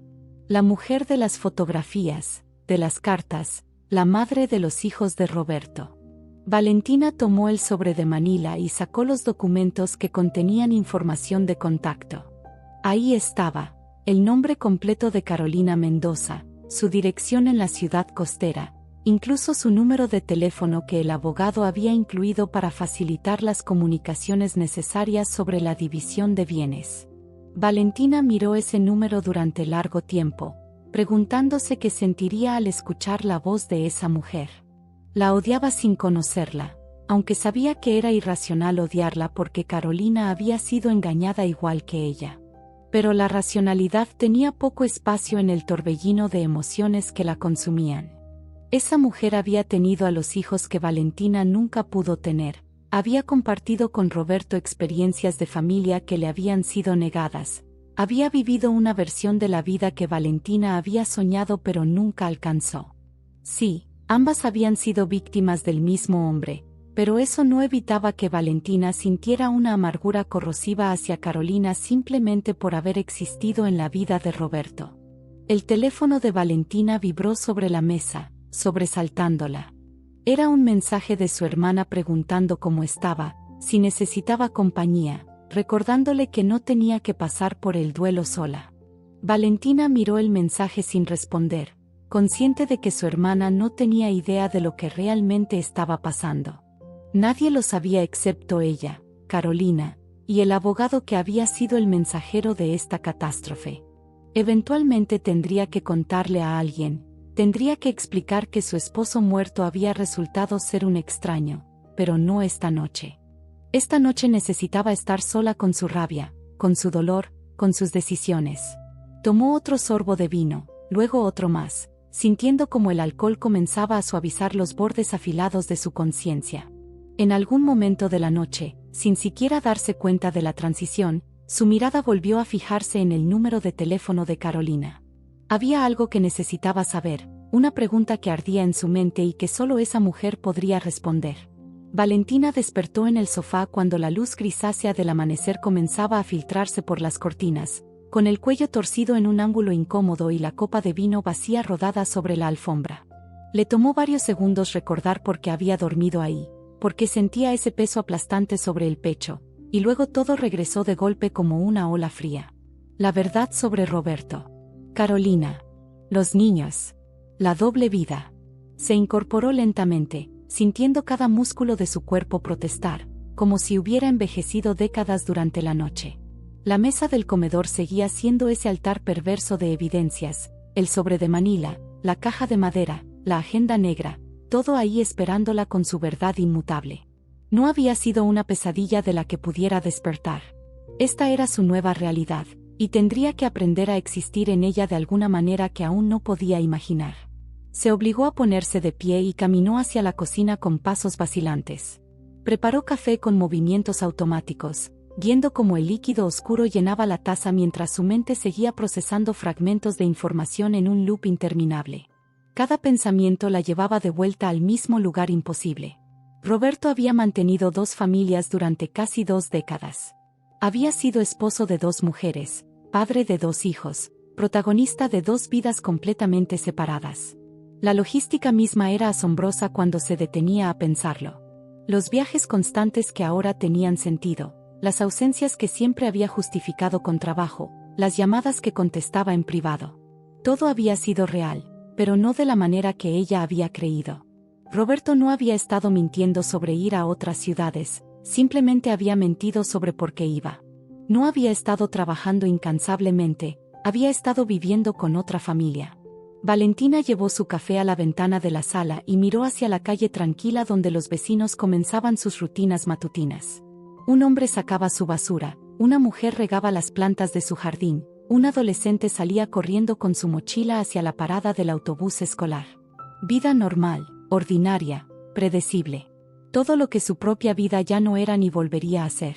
La mujer de las fotografías, de las cartas, la madre de los hijos de Roberto. Valentina tomó el sobre de Manila y sacó los documentos que contenían información de contacto. Ahí estaba, el nombre completo de Carolina Mendoza, su dirección en la ciudad costera, incluso su número de teléfono que el abogado había incluido para facilitar las comunicaciones necesarias sobre la división de bienes. Valentina miró ese número durante largo tiempo, preguntándose qué sentiría al escuchar la voz de esa mujer. La odiaba sin conocerla, aunque sabía que era irracional odiarla porque Carolina había sido engañada igual que ella. Pero la racionalidad tenía poco espacio en el torbellino de emociones que la consumían. Esa mujer había tenido a los hijos que Valentina nunca pudo tener, había compartido con Roberto experiencias de familia que le habían sido negadas, había vivido una versión de la vida que Valentina había soñado pero nunca alcanzó. Sí, ambas habían sido víctimas del mismo hombre, pero eso no evitaba que Valentina sintiera una amargura corrosiva hacia Carolina simplemente por haber existido en la vida de Roberto. El teléfono de Valentina vibró sobre la mesa, sobresaltándola. Era un mensaje de su hermana preguntando cómo estaba, si necesitaba compañía, recordándole que no tenía que pasar por el duelo sola. Valentina miró el mensaje sin responder, consciente de que su hermana no tenía idea de lo que realmente estaba pasando. Nadie lo sabía excepto ella, Carolina, y el abogado que había sido el mensajero de esta catástrofe. Eventualmente tendría que contarle a alguien, tendría que explicar que su esposo muerto había resultado ser un extraño, pero no esta noche. Esta noche necesitaba estar sola con su rabia, con su dolor, con sus decisiones. Tomó otro sorbo de vino, luego otro más, sintiendo como el alcohol comenzaba a suavizar los bordes afilados de su conciencia. En algún momento de la noche, sin siquiera darse cuenta de la transición, su mirada volvió a fijarse en el número de teléfono de Carolina. Había algo que necesitaba saber, una pregunta que ardía en su mente y que solo esa mujer podría responder. Valentina despertó en el sofá cuando la luz grisácea del amanecer comenzaba a filtrarse por las cortinas, con el cuello torcido en un ángulo incómodo y la copa de vino vacía rodada sobre la alfombra. Le tomó varios segundos recordar por qué había dormido ahí, porque sentía ese peso aplastante sobre el pecho, y luego todo regresó de golpe como una ola fría. La verdad sobre Roberto. Carolina. Los niños. La doble vida. Se incorporó lentamente, sintiendo cada músculo de su cuerpo protestar, como si hubiera envejecido décadas durante la noche. La mesa del comedor seguía siendo ese altar perverso de evidencias, el sobre de Manila, la caja de madera, la agenda negra, todo ahí esperándola con su verdad inmutable. No había sido una pesadilla de la que pudiera despertar. Esta era su nueva realidad, y tendría que aprender a existir en ella de alguna manera que aún no podía imaginar. Se obligó a ponerse de pie y caminó hacia la cocina con pasos vacilantes. Preparó café con movimientos automáticos, viendo cómo el líquido oscuro llenaba la taza mientras su mente seguía procesando fragmentos de información en un loop interminable. Cada pensamiento la llevaba de vuelta al mismo lugar imposible. Roberto había mantenido 2 familias durante casi 2 décadas. Había sido esposo de 2 mujeres, padre de 2 hijos, protagonista de 2 vidas completamente separadas. La logística misma era asombrosa cuando se detenía a pensarlo. Los viajes constantes que ahora tenían sentido, las ausencias que siempre había justificado con trabajo, las llamadas que contestaba en privado. Todo había sido real, pero no de la manera que ella había creído. Roberto no había estado mintiendo sobre ir a otras ciudades, simplemente había mentido sobre por qué iba. No había estado trabajando incansablemente, había estado viviendo con otra familia. Valentina llevó su café a la ventana de la sala y miró hacia la calle tranquila donde los vecinos comenzaban sus rutinas matutinas. Un hombre sacaba su basura, una mujer regaba las plantas de su jardín, un adolescente salía corriendo con su mochila hacia la parada del autobús escolar. Vida normal, ordinaria, predecible. Todo lo que su propia vida ya no era ni volvería a ser.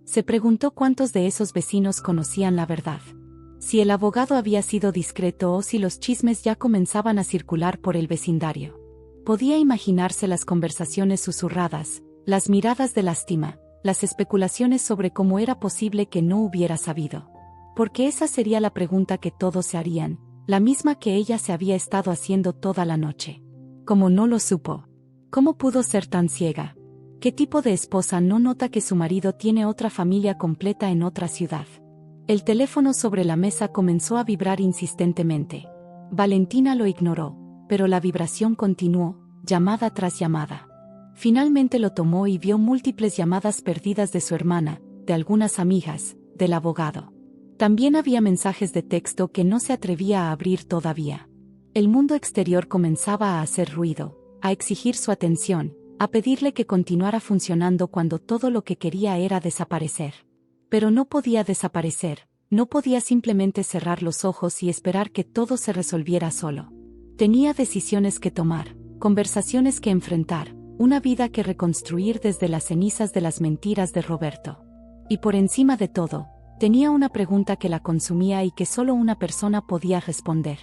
Se preguntó cuántos de esos vecinos conocían la verdad. Si el abogado había sido discreto o si los chismes ya comenzaban a circular por el vecindario. Podía imaginarse las conversaciones susurradas, las miradas de lástima, las especulaciones sobre cómo era posible que no hubiera sabido. Porque esa sería la pregunta que todos se harían, la misma que ella se había estado haciendo toda la noche. ¿Cómo no lo supo? ¿Cómo pudo ser tan ciega? ¿Qué tipo de esposa no nota que su marido tiene otra familia completa en otra ciudad? El teléfono sobre la mesa comenzó a vibrar insistentemente. Valentina lo ignoró, pero la vibración continuó, llamada tras llamada. Finalmente lo tomó y vio múltiples llamadas perdidas de su hermana, de algunas amigas, del abogado. También había mensajes de texto que no se atrevía a abrir todavía. El mundo exterior comenzaba a hacer ruido, a exigir su atención, a pedirle que continuara funcionando cuando todo lo que quería era desaparecer. Pero no podía desaparecer, no podía simplemente cerrar los ojos y esperar que todo se resolviera solo. Tenía decisiones que tomar, conversaciones que enfrentar, una vida que reconstruir desde las cenizas de las mentiras de Roberto. Y por encima de todo, tenía una pregunta que la consumía y que solo una persona podía responder.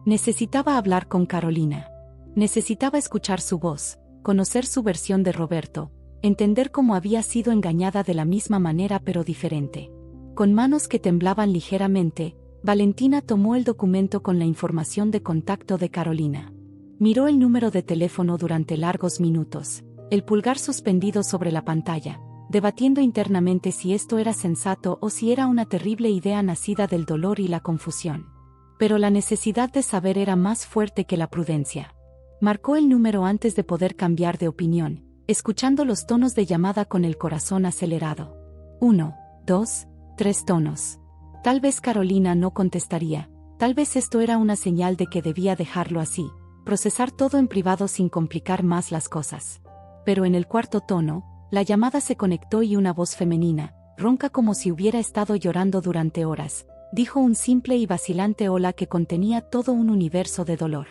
Necesitaba hablar con Carolina. Necesitaba escuchar su voz, conocer su versión de Roberto, entender cómo había sido engañada de la misma manera pero diferente. Con manos que temblaban ligeramente, Valentina tomó el documento con la información de contacto de Carolina. Miró el número de teléfono durante largos minutos, el pulgar suspendido sobre la pantalla, debatiendo internamente si esto era sensato o si era una terrible idea nacida del dolor y la confusión. Pero la necesidad de saber era más fuerte que la prudencia. Marcó el número antes de poder cambiar de opinión, escuchando los tonos de llamada con el corazón acelerado. 1, 2, 3 tonos. Tal vez Carolina no contestaría, tal vez esto era una señal de que debía dejarlo así, procesar todo en privado sin complicar más las cosas. Pero en el cuarto tono, la llamada se conectó y una voz femenina, ronca como si hubiera estado llorando durante horas, dijo un simple y vacilante hola que contenía todo un universo de dolor.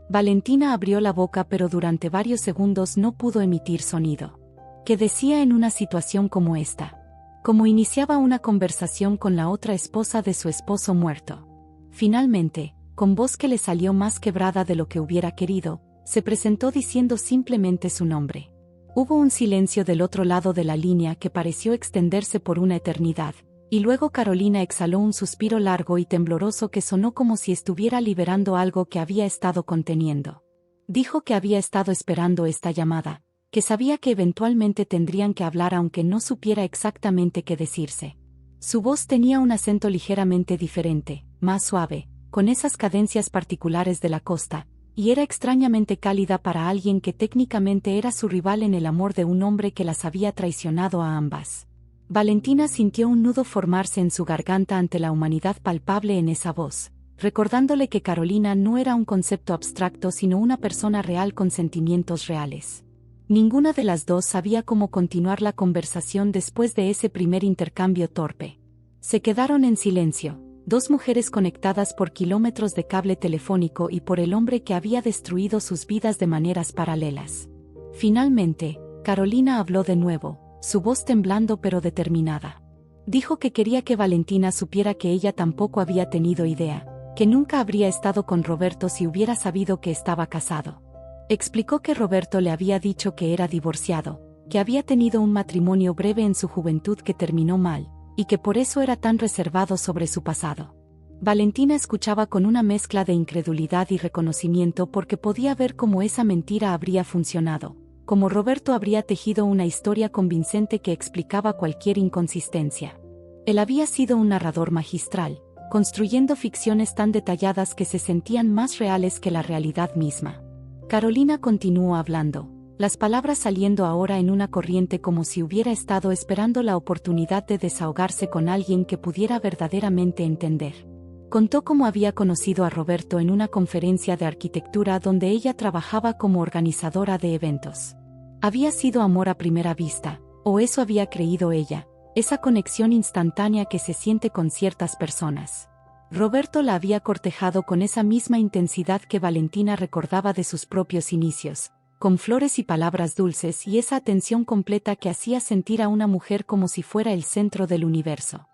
Valentina abrió la boca pero durante varios segundos no pudo emitir sonido. ¿Qué decía en una situación como esta? ¿Cómo iniciaba una conversación con la otra esposa de su esposo muerto? Finalmente, con voz que le salió más quebrada de lo que hubiera querido, se presentó diciendo simplemente su nombre. Hubo un silencio del otro lado de la línea que pareció extenderse por una eternidad, y luego Carolina exhaló un suspiro largo y tembloroso que sonó como si estuviera liberando algo que había estado conteniendo. Dijo que había estado esperando esta llamada, que sabía que eventualmente tendrían que hablar aunque no supiera exactamente qué decirse. Su voz tenía un acento ligeramente diferente, más suave, con esas cadencias particulares de la costa, y era extrañamente cálida para alguien que técnicamente era su rival en el amor de un hombre que las había traicionado a ambas. Valentina sintió un nudo formarse en su garganta ante la humanidad palpable en esa voz, recordándole que Carolina no era un concepto abstracto sino una persona real con sentimientos reales. Ninguna de las dos sabía cómo continuar la conversación después de ese primer intercambio torpe. Se quedaron en silencio, dos mujeres conectadas por kilómetros de cable telefónico y por el hombre que había destruido sus vidas de maneras paralelas. Finalmente, Carolina habló de nuevo, su voz temblando pero determinada. Dijo que quería que Valentina supiera que ella tampoco había tenido idea, que nunca habría estado con Roberto si hubiera sabido que estaba casado. Explicó que Roberto le había dicho que era divorciado, que había tenido un matrimonio breve en su juventud que terminó mal, y que por eso era tan reservado sobre su pasado. Valentina escuchaba con una mezcla de incredulidad y reconocimiento porque podía ver cómo esa mentira habría funcionado, como Roberto habría tejido una historia convincente que explicaba cualquier inconsistencia. Él había sido un narrador magistral, construyendo ficciones tan detalladas que se sentían más reales que la realidad misma. Carolina continuó hablando, las palabras saliendo ahora en una corriente como si hubiera estado esperando la oportunidad de desahogarse con alguien que pudiera verdaderamente entender. Contó cómo había conocido a Roberto en una conferencia de arquitectura donde ella trabajaba como organizadora de eventos. Había sido amor a primera vista, o eso había creído ella, esa conexión instantánea que se siente con ciertas personas. Roberto la había cortejado con esa misma intensidad que Valentina recordaba de sus propios inicios, con flores y palabras dulces y esa atención completa que hacía sentir a una mujer como si fuera el centro del universo.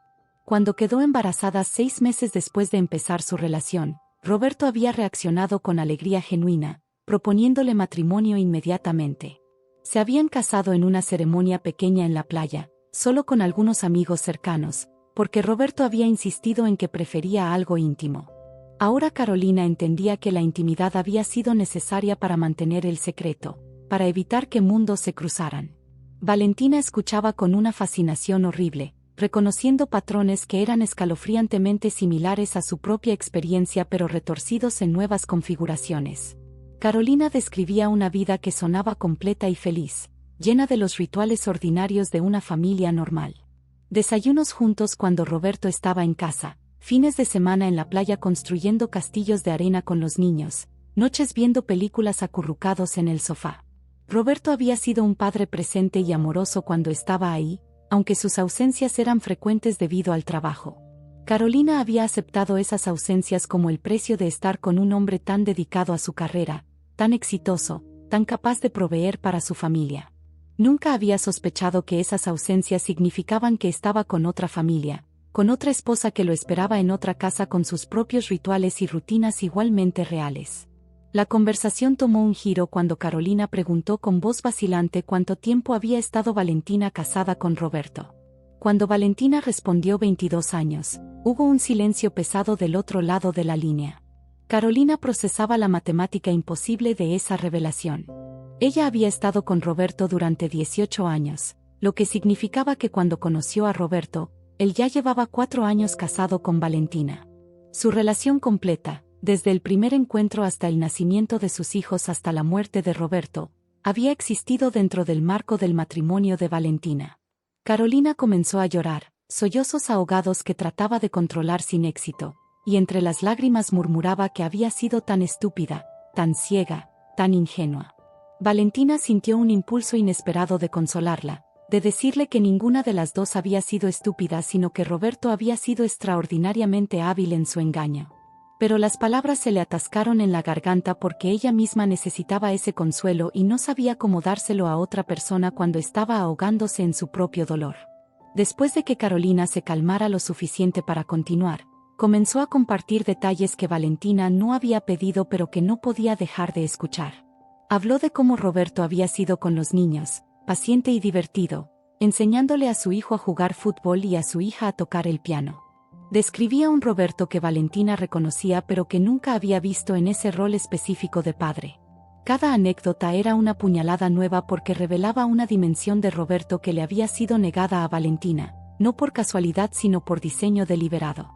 Cuando quedó embarazada 6 meses después de empezar su relación, Roberto había reaccionado con alegría genuina, proponiéndole matrimonio inmediatamente. Se habían casado en una ceremonia pequeña en la playa, solo con algunos amigos cercanos, porque Roberto había insistido en que prefería algo íntimo. Ahora Carolina entendía que la intimidad había sido necesaria para mantener el secreto, para evitar que mundos se cruzaran. Valentina escuchaba con una fascinación horrible, reconociendo patrones que eran escalofriantemente similares a su propia experiencia pero retorcidos en nuevas configuraciones. Carolina describía una vida que sonaba completa y feliz, llena de los rituales ordinarios de una familia normal. Desayunos juntos cuando Roberto estaba en casa, fines de semana en la playa construyendo castillos de arena con los niños, noches viendo películas acurrucados en el sofá. Roberto había sido un padre presente y amoroso cuando estaba ahí, aunque sus ausencias eran frecuentes debido al trabajo. Carolina había aceptado esas ausencias como el precio de estar con un hombre tan dedicado a su carrera, tan exitoso, tan capaz de proveer para su familia. Nunca había sospechado que esas ausencias significaban que estaba con otra familia, con otra esposa que lo esperaba en otra casa con sus propios rituales y rutinas igualmente reales. La conversación tomó un giro cuando Carolina preguntó con voz vacilante cuánto tiempo había estado Valentina casada con Roberto. Cuando Valentina respondió 22 años, hubo un silencio pesado del otro lado de la línea. Carolina procesaba la matemática imposible de esa revelación. Ella había estado con Roberto durante 18 años, lo que significaba que cuando conoció a Roberto, él ya llevaba 4 años casado con Valentina. Su relación completa, desde el primer encuentro hasta el nacimiento de sus hijos hasta la muerte de Roberto, había existido dentro del marco del matrimonio de Valentina. Carolina comenzó a llorar, sollozos ahogados que trataba de controlar sin éxito, y entre las lágrimas murmuraba que había sido tan estúpida, tan ciega, tan ingenua. Valentina sintió un impulso inesperado de consolarla, de decirle que ninguna de las dos había sido estúpida sino que Roberto había sido extraordinariamente hábil en su engaño. Pero las palabras se le atascaron en la garganta porque ella misma necesitaba ese consuelo y no sabía cómo dárselo a otra persona cuando estaba ahogándose en su propio dolor. Después de que Carolina se calmara lo suficiente para continuar, comenzó a compartir detalles que Valentina no había pedido pero que no podía dejar de escuchar. Habló de cómo Roberto había sido con los niños, paciente y divertido, enseñándole a su hijo a jugar fútbol y a su hija a tocar el piano. Describía un Roberto que Valentina reconocía pero que nunca había visto en ese rol específico de padre. Cada anécdota era una puñalada nueva porque revelaba una dimensión de Roberto que le había sido negada a Valentina, no por casualidad sino por diseño deliberado.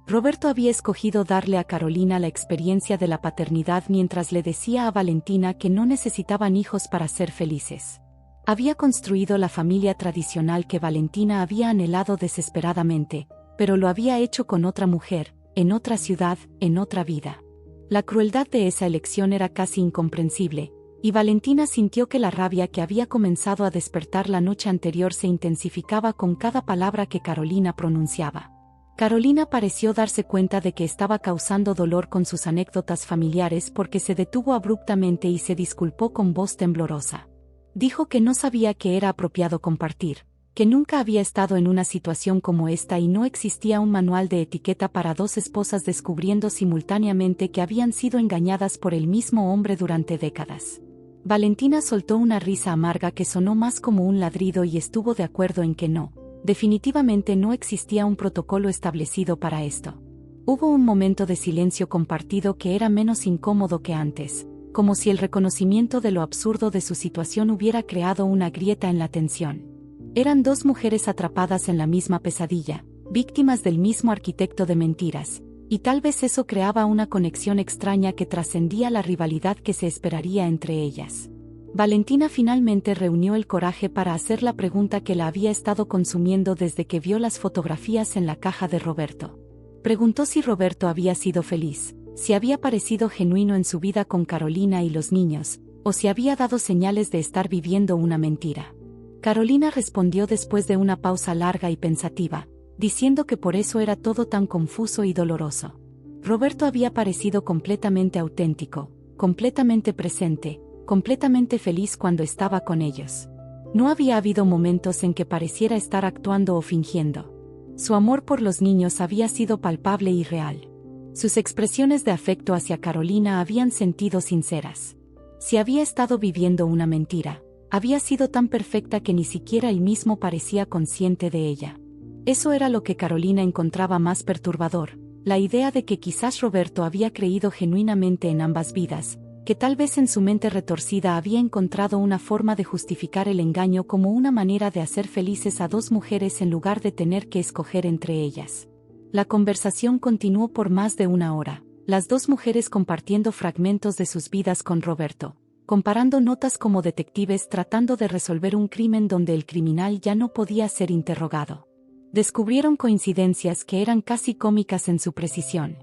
Roberto había escogido darle a Carolina la experiencia de la paternidad mientras le decía a Valentina que no necesitaban hijos para ser felices. Había construido la familia tradicional que Valentina había anhelado desesperadamente, pero lo había hecho con otra mujer, en otra ciudad, en otra vida. La crueldad de esa elección era casi incomprensible, y Valentina sintió que la rabia que había comenzado a despertar la noche anterior se intensificaba con cada palabra que Carolina pronunciaba. Carolina pareció darse cuenta de que estaba causando dolor con sus anécdotas familiares porque se detuvo abruptamente y se disculpó con voz temblorosa. Dijo que no sabía que era apropiado compartir, que nunca había estado en una situación como esta y no existía un manual de etiqueta para dos esposas descubriendo simultáneamente que habían sido engañadas por el mismo hombre durante décadas. Valentina soltó una risa amarga que sonó más como un ladrido y estuvo de acuerdo en que no, definitivamente no existía un protocolo establecido para esto. Hubo un momento de silencio compartido que era menos incómodo que antes, como si el reconocimiento de lo absurdo de su situación hubiera creado una grieta en la tensión. Eran dos mujeres atrapadas en la misma pesadilla, víctimas del mismo arquitecto de mentiras, y tal vez eso creaba una conexión extraña que trascendía la rivalidad que se esperaría entre ellas. Valentina finalmente reunió el coraje para hacer la pregunta que la había estado consumiendo desde que vio las fotografías en la caja de Roberto. Preguntó si Roberto había sido feliz, si había parecido genuino en su vida con Carolina y los niños, o si había dado señales de estar viviendo una mentira. Carolina respondió después de una pausa larga y pensativa, diciendo que por eso era todo tan confuso y doloroso. Roberto había parecido completamente auténtico, completamente presente, completamente feliz cuando estaba con ellos. No había habido momentos en que pareciera estar actuando o fingiendo. Su amor por los niños había sido palpable y real. Sus expresiones de afecto hacia Carolina habían sentido sinceras. Si había estado viviendo una mentira, había sido tan perfecta que ni siquiera él mismo parecía consciente de ella. Eso era lo que Carolina encontraba más perturbador, la idea de que quizás Roberto había creído genuinamente en ambas vidas, que tal vez en su mente retorcida había encontrado una forma de justificar el engaño como una manera de hacer felices a dos mujeres en lugar de tener que escoger entre ellas. La conversación continuó por más de una hora, las dos mujeres compartiendo fragmentos de sus vidas con Roberto, comparando notas como detectives tratando de resolver un crimen donde el criminal ya no podía ser interrogado. Descubrieron coincidencias que eran casi cómicas en su precisión.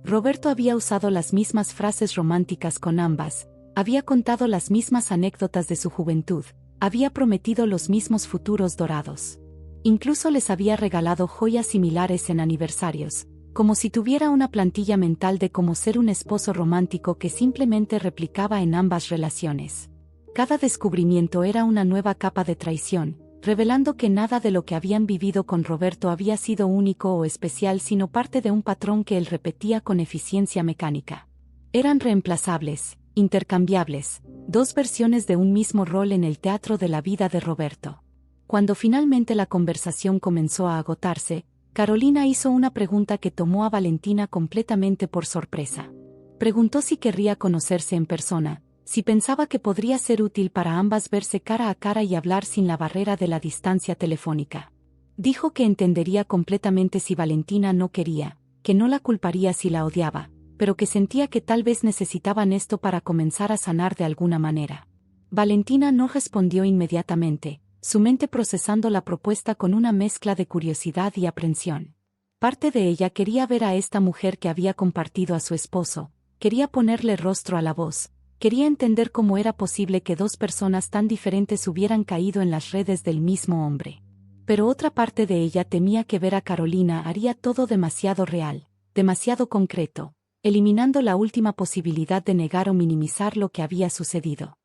Roberto había usado las mismas frases románticas con ambas, había contado las mismas anécdotas de su juventud, había prometido los mismos futuros dorados. Incluso les había regalado joyas similares en aniversarios, como si tuviera una plantilla mental de cómo ser un esposo romántico que simplemente replicaba en ambas relaciones. Cada descubrimiento era una nueva capa de traición, revelando que nada de lo que habían vivido con Roberto había sido único o especial sino parte de un patrón que él repetía con eficiencia mecánica. Eran reemplazables, intercambiables, dos versiones de un mismo rol en el teatro de la vida de Roberto. Cuando finalmente la conversación comenzó a agotarse, Carolina hizo una pregunta que tomó a Valentina completamente por sorpresa. Preguntó si querría conocerse en persona, si pensaba que podría ser útil para ambas verse cara a cara y hablar sin la barrera de la distancia telefónica. Dijo que entendería completamente si Valentina no quería, que no la culparía si la odiaba, pero que sentía que tal vez necesitaban esto para comenzar a sanar de alguna manera. Valentina no respondió inmediatamente, su mente procesando la propuesta con una mezcla de curiosidad y aprensión. Parte de ella quería ver a esta mujer que había compartido a su esposo, quería ponerle rostro a la voz. Quería entender cómo era posible que dos personas tan diferentes hubieran caído en las redes del mismo hombre. Pero otra parte de ella temía que ver a Carolina haría todo demasiado real, demasiado concreto, eliminando la última posibilidad de negar o minimizar lo que había sucedido.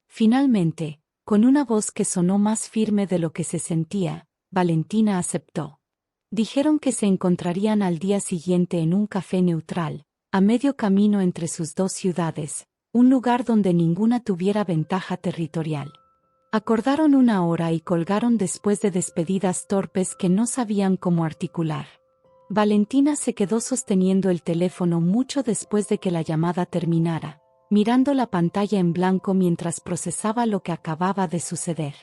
Finalmente, con una voz que sonó más firme de lo que se sentía, Valentina aceptó. Dijeron que se encontrarían al día siguiente en un café neutral, a medio camino entre sus dos ciudades, un lugar donde ninguna tuviera ventaja territorial. Acordaron una hora y colgaron después de despedidas torpes que no sabían cómo articular. Valentina se quedó sosteniendo el teléfono mucho después de que la llamada terminara, mirando la pantalla en blanco mientras procesaba lo que acababa de suceder.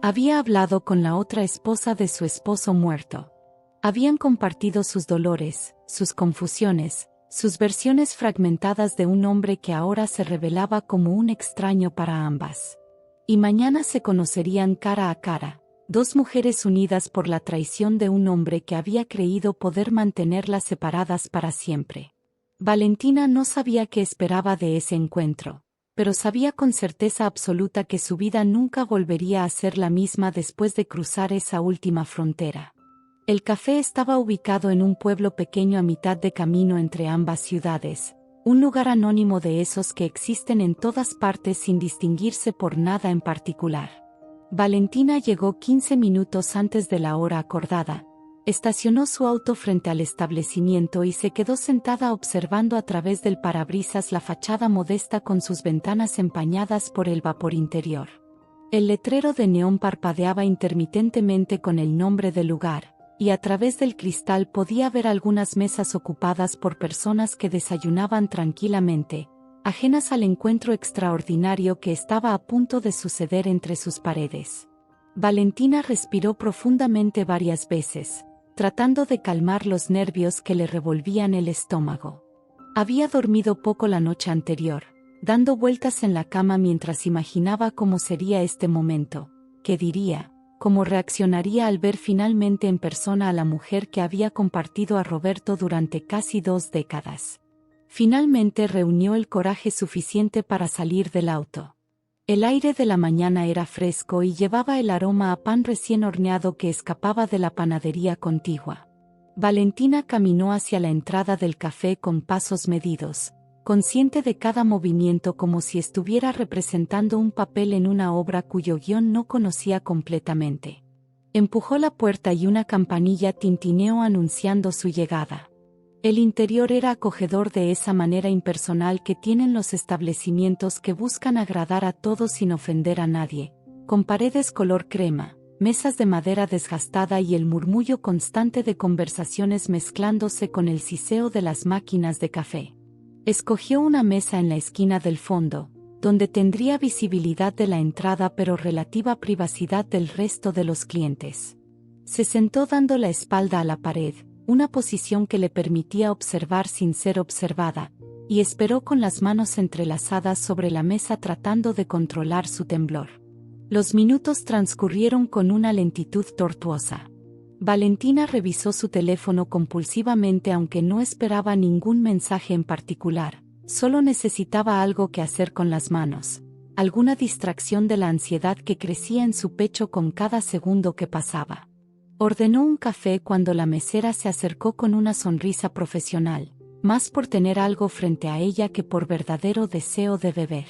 Había hablado con la otra esposa de su esposo muerto. Habían compartido sus dolores, sus confusiones, sus versiones fragmentadas de un hombre que ahora se revelaba como un extraño para ambas. Y mañana se conocerían cara a cara, dos mujeres unidas por la traición de un hombre que había creído poder mantenerlas separadas para siempre. Valentina no sabía qué esperaba de ese encuentro, pero sabía con certeza absoluta que su vida nunca volvería a ser la misma después de cruzar esa última frontera. El café estaba ubicado en un pueblo pequeño a mitad de camino entre ambas ciudades, un lugar anónimo de esos que existen en todas partes sin distinguirse por nada en particular. Valentina llegó 15 minutos antes de la hora acordada, estacionó su auto frente al establecimiento y se quedó sentada observando a través del parabrisas la fachada modesta con sus ventanas empañadas por el vapor interior. El letrero de neón parpadeaba intermitentemente con el nombre del lugar, y a través del cristal podía ver algunas mesas ocupadas por personas que desayunaban tranquilamente, ajenas al encuentro extraordinario que estaba a punto de suceder entre sus paredes. Valentina respiró profundamente varias veces, tratando de calmar los nervios que le revolvían el estómago. Había dormido poco la noche anterior, dando vueltas en la cama mientras imaginaba cómo sería este momento, qué diría, cómo reaccionaría al ver finalmente en persona a la mujer que había compartido a Roberto durante casi 2 décadas. Finalmente reunió el coraje suficiente para salir del auto. El aire de la mañana era fresco y llevaba el aroma a pan recién horneado que escapaba de la panadería contigua. Valentina caminó hacia la entrada del café con pasos medidos, consciente de cada movimiento como si estuviera representando un papel en una obra cuyo guión no conocía completamente. Empujó la puerta y una campanilla tintineó anunciando su llegada. El interior era acogedor de esa manera impersonal que tienen los establecimientos que buscan agradar a todos sin ofender a nadie, con paredes color crema, mesas de madera desgastada y el murmullo constante de conversaciones mezclándose con el siseo de las máquinas de café. Escogió una mesa en la esquina del fondo, donde tendría visibilidad de la entrada pero relativa privacidad del resto de los clientes. Se sentó dando la espalda a la pared, una posición que le permitía observar sin ser observada, y esperó con las manos entrelazadas sobre la mesa tratando de controlar su temblor. Los minutos transcurrieron con una lentitud tortuosa. Valentina revisó su teléfono compulsivamente aunque no esperaba ningún mensaje en particular, solo necesitaba algo que hacer con las manos, alguna distracción de la ansiedad que crecía en su pecho con cada segundo que pasaba. Ordenó un café cuando la mesera se acercó con una sonrisa profesional, más por tener algo frente a ella que por verdadero deseo de beber.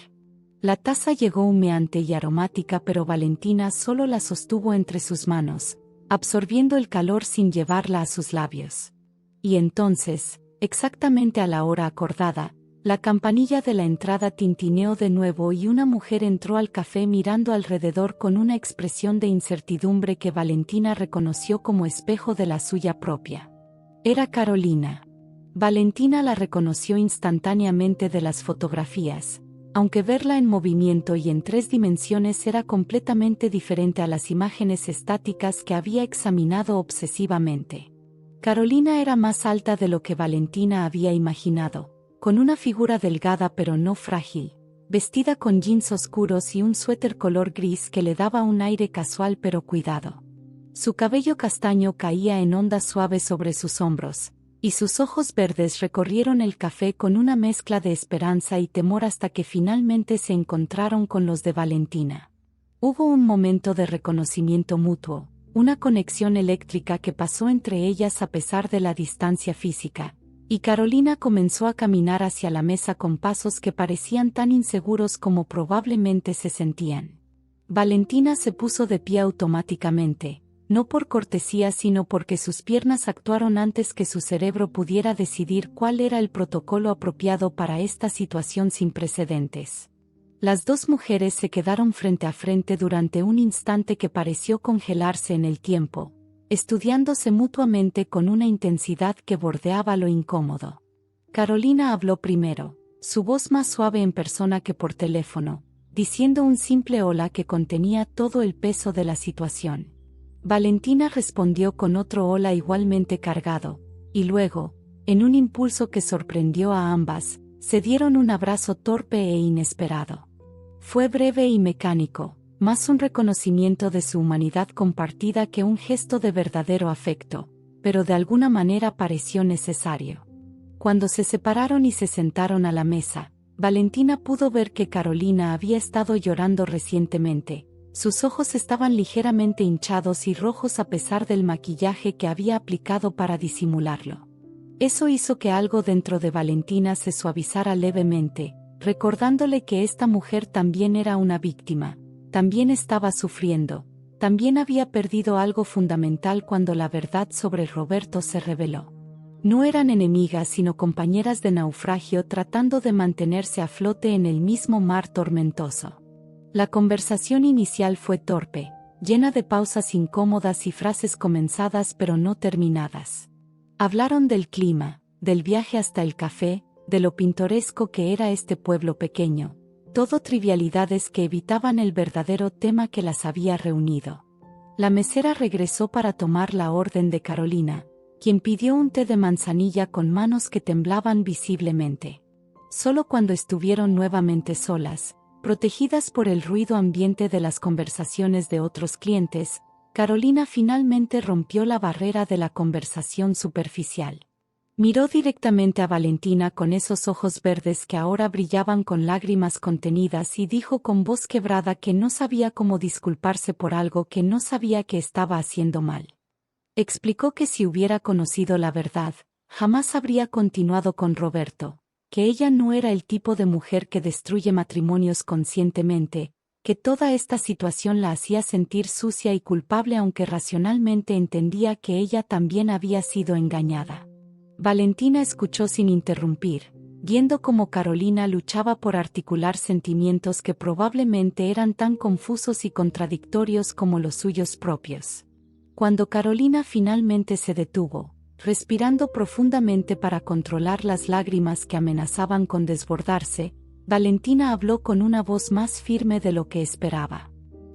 La taza llegó humeante y aromática pero Valentina solo la sostuvo entre sus manos, absorbiendo el calor sin llevarla a sus labios. Y entonces, exactamente a la hora acordada, la campanilla de la entrada tintineó de nuevo y una mujer entró al café mirando alrededor con una expresión de incertidumbre que Valentina reconoció como espejo de la suya propia. Era Carolina. Valentina la reconoció instantáneamente de las fotografías, aunque verla en movimiento y en 3 dimensiones era completamente diferente a las imágenes estáticas que había examinado obsesivamente. Carolina era más alta de lo que Valentina había imaginado, con una figura delgada pero no frágil, vestida con jeans oscuros y un suéter color gris que le daba un aire casual pero cuidado. Su cabello castaño caía en ondas suaves sobre sus hombros, y sus ojos verdes recorrieron el café con una mezcla de esperanza y temor hasta que finalmente se encontraron con los de Valentina. Hubo un momento de reconocimiento mutuo, una conexión eléctrica que pasó entre ellas a pesar de la distancia física, y Carolina comenzó a caminar hacia la mesa con pasos que parecían tan inseguros como probablemente se sentían. Valentina se puso de pie automáticamente, no por cortesía sino porque sus piernas actuaron antes que su cerebro pudiera decidir cuál era el protocolo apropiado para esta situación sin precedentes. Las 2 mujeres se quedaron frente a frente durante un instante que pareció congelarse en el tiempo, estudiándose mutuamente con una intensidad que bordeaba lo incómodo. Carolina habló primero, su voz más suave en persona que por teléfono, diciendo un simple hola que contenía todo el peso de la situación. Valentina respondió con otro hola igualmente cargado, y luego, en un impulso que sorprendió a ambas, se dieron un abrazo torpe e inesperado. Fue breve y mecánico, más un reconocimiento de su humanidad compartida que un gesto de verdadero afecto, pero de alguna manera pareció necesario. Cuando se separaron y se sentaron a la mesa, Valentina pudo ver que Carolina había estado llorando recientemente. Sus ojos estaban ligeramente hinchados y rojos a pesar del maquillaje que había aplicado para disimularlo. Eso hizo que algo dentro de Valentina se suavizara levemente, recordándole que esta mujer también era una víctima, también estaba sufriendo, también había perdido algo fundamental cuando la verdad sobre Roberto se reveló. No eran enemigas sino compañeras de naufragio tratando de mantenerse a flote en el mismo mar tormentoso. La conversación inicial fue torpe, llena de pausas incómodas y frases comenzadas pero no terminadas. Hablaron del clima, del viaje hasta el café, de lo pintoresco que era este pueblo pequeño, todo trivialidades que evitaban el verdadero tema que las había reunido. La mesera regresó para tomar la orden de Carolina, quien pidió un té de manzanilla con manos que temblaban visiblemente. Solo cuando estuvieron nuevamente solas, protegidas por el ruido ambiente de las conversaciones de otros clientes, Carolina finalmente rompió la barrera de la conversación superficial. Miró directamente a Valentina con esos ojos verdes que ahora brillaban con lágrimas contenidas y dijo con voz quebrada que no sabía cómo disculparse por algo que no sabía que estaba haciendo mal. Explicó que si hubiera conocido la verdad, jamás habría continuado con Roberto, que ella no era el tipo de mujer que destruye matrimonios conscientemente, que toda esta situación la hacía sentir sucia y culpable aunque racionalmente entendía que ella también había sido engañada. Valentina escuchó sin interrumpir, viendo cómo Carolina luchaba por articular sentimientos que probablemente eran tan confusos y contradictorios como los suyos propios. Cuando Carolina finalmente se detuvo, respirando profundamente para controlar las lágrimas que amenazaban con desbordarse, Valentina habló con una voz más firme de lo que esperaba.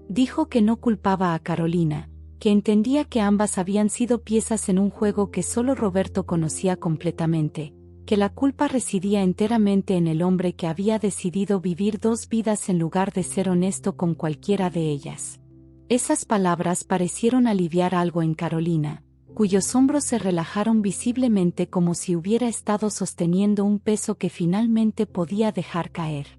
Dijo que no culpaba a Carolina, que entendía que ambas habían sido piezas en un juego que solo Roberto conocía completamente, que la culpa residía enteramente en el hombre que había decidido vivir dos vidas en lugar de ser honesto con cualquiera de ellas. Esas palabras parecieron aliviar algo en Carolina, cuyos hombros se relajaron visiblemente como si hubiera estado sosteniendo un peso que finalmente podía dejar caer.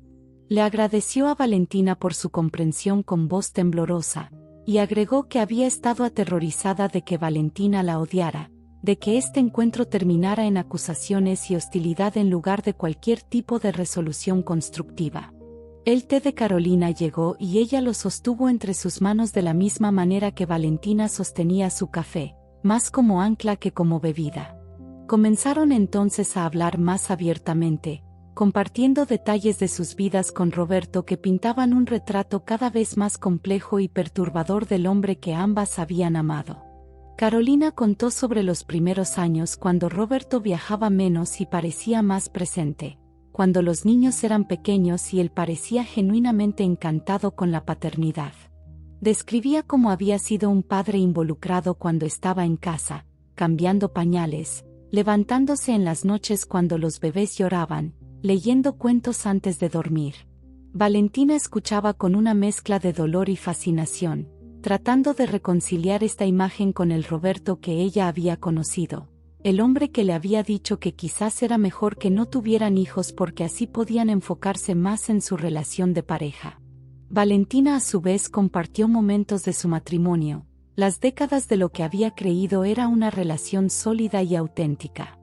Le agradeció a Valentina por su comprensión con voz temblorosa, y agregó que había estado aterrorizada de que Valentina la odiara, de que este encuentro terminara en acusaciones y hostilidad en lugar de cualquier tipo de resolución constructiva. El té de Carolina llegó y ella lo sostuvo entre sus manos de la misma manera que Valentina sostenía su café, más como ancla que como bebida. Comenzaron entonces a hablar más abiertamente, compartiendo detalles de sus vidas con Roberto que pintaban un retrato cada vez más complejo y perturbador del hombre que ambas habían amado. Carolina contó sobre los primeros años cuando Roberto viajaba menos y parecía más presente, cuando los niños eran pequeños y él parecía genuinamente encantado con la paternidad. Describía cómo había sido un padre involucrado cuando estaba en casa, cambiando pañales, levantándose en las noches cuando los bebés lloraban, leyendo cuentos antes de dormir. Valentina escuchaba con una mezcla de dolor y fascinación, tratando de reconciliar esta imagen con el Roberto que ella había conocido, el hombre que le había dicho que quizás era mejor que no tuvieran hijos porque así podían enfocarse más en su relación de pareja. Valentina a su vez compartió momentos de su matrimonio, las décadas de lo que había creído era una relación sólida y auténtica.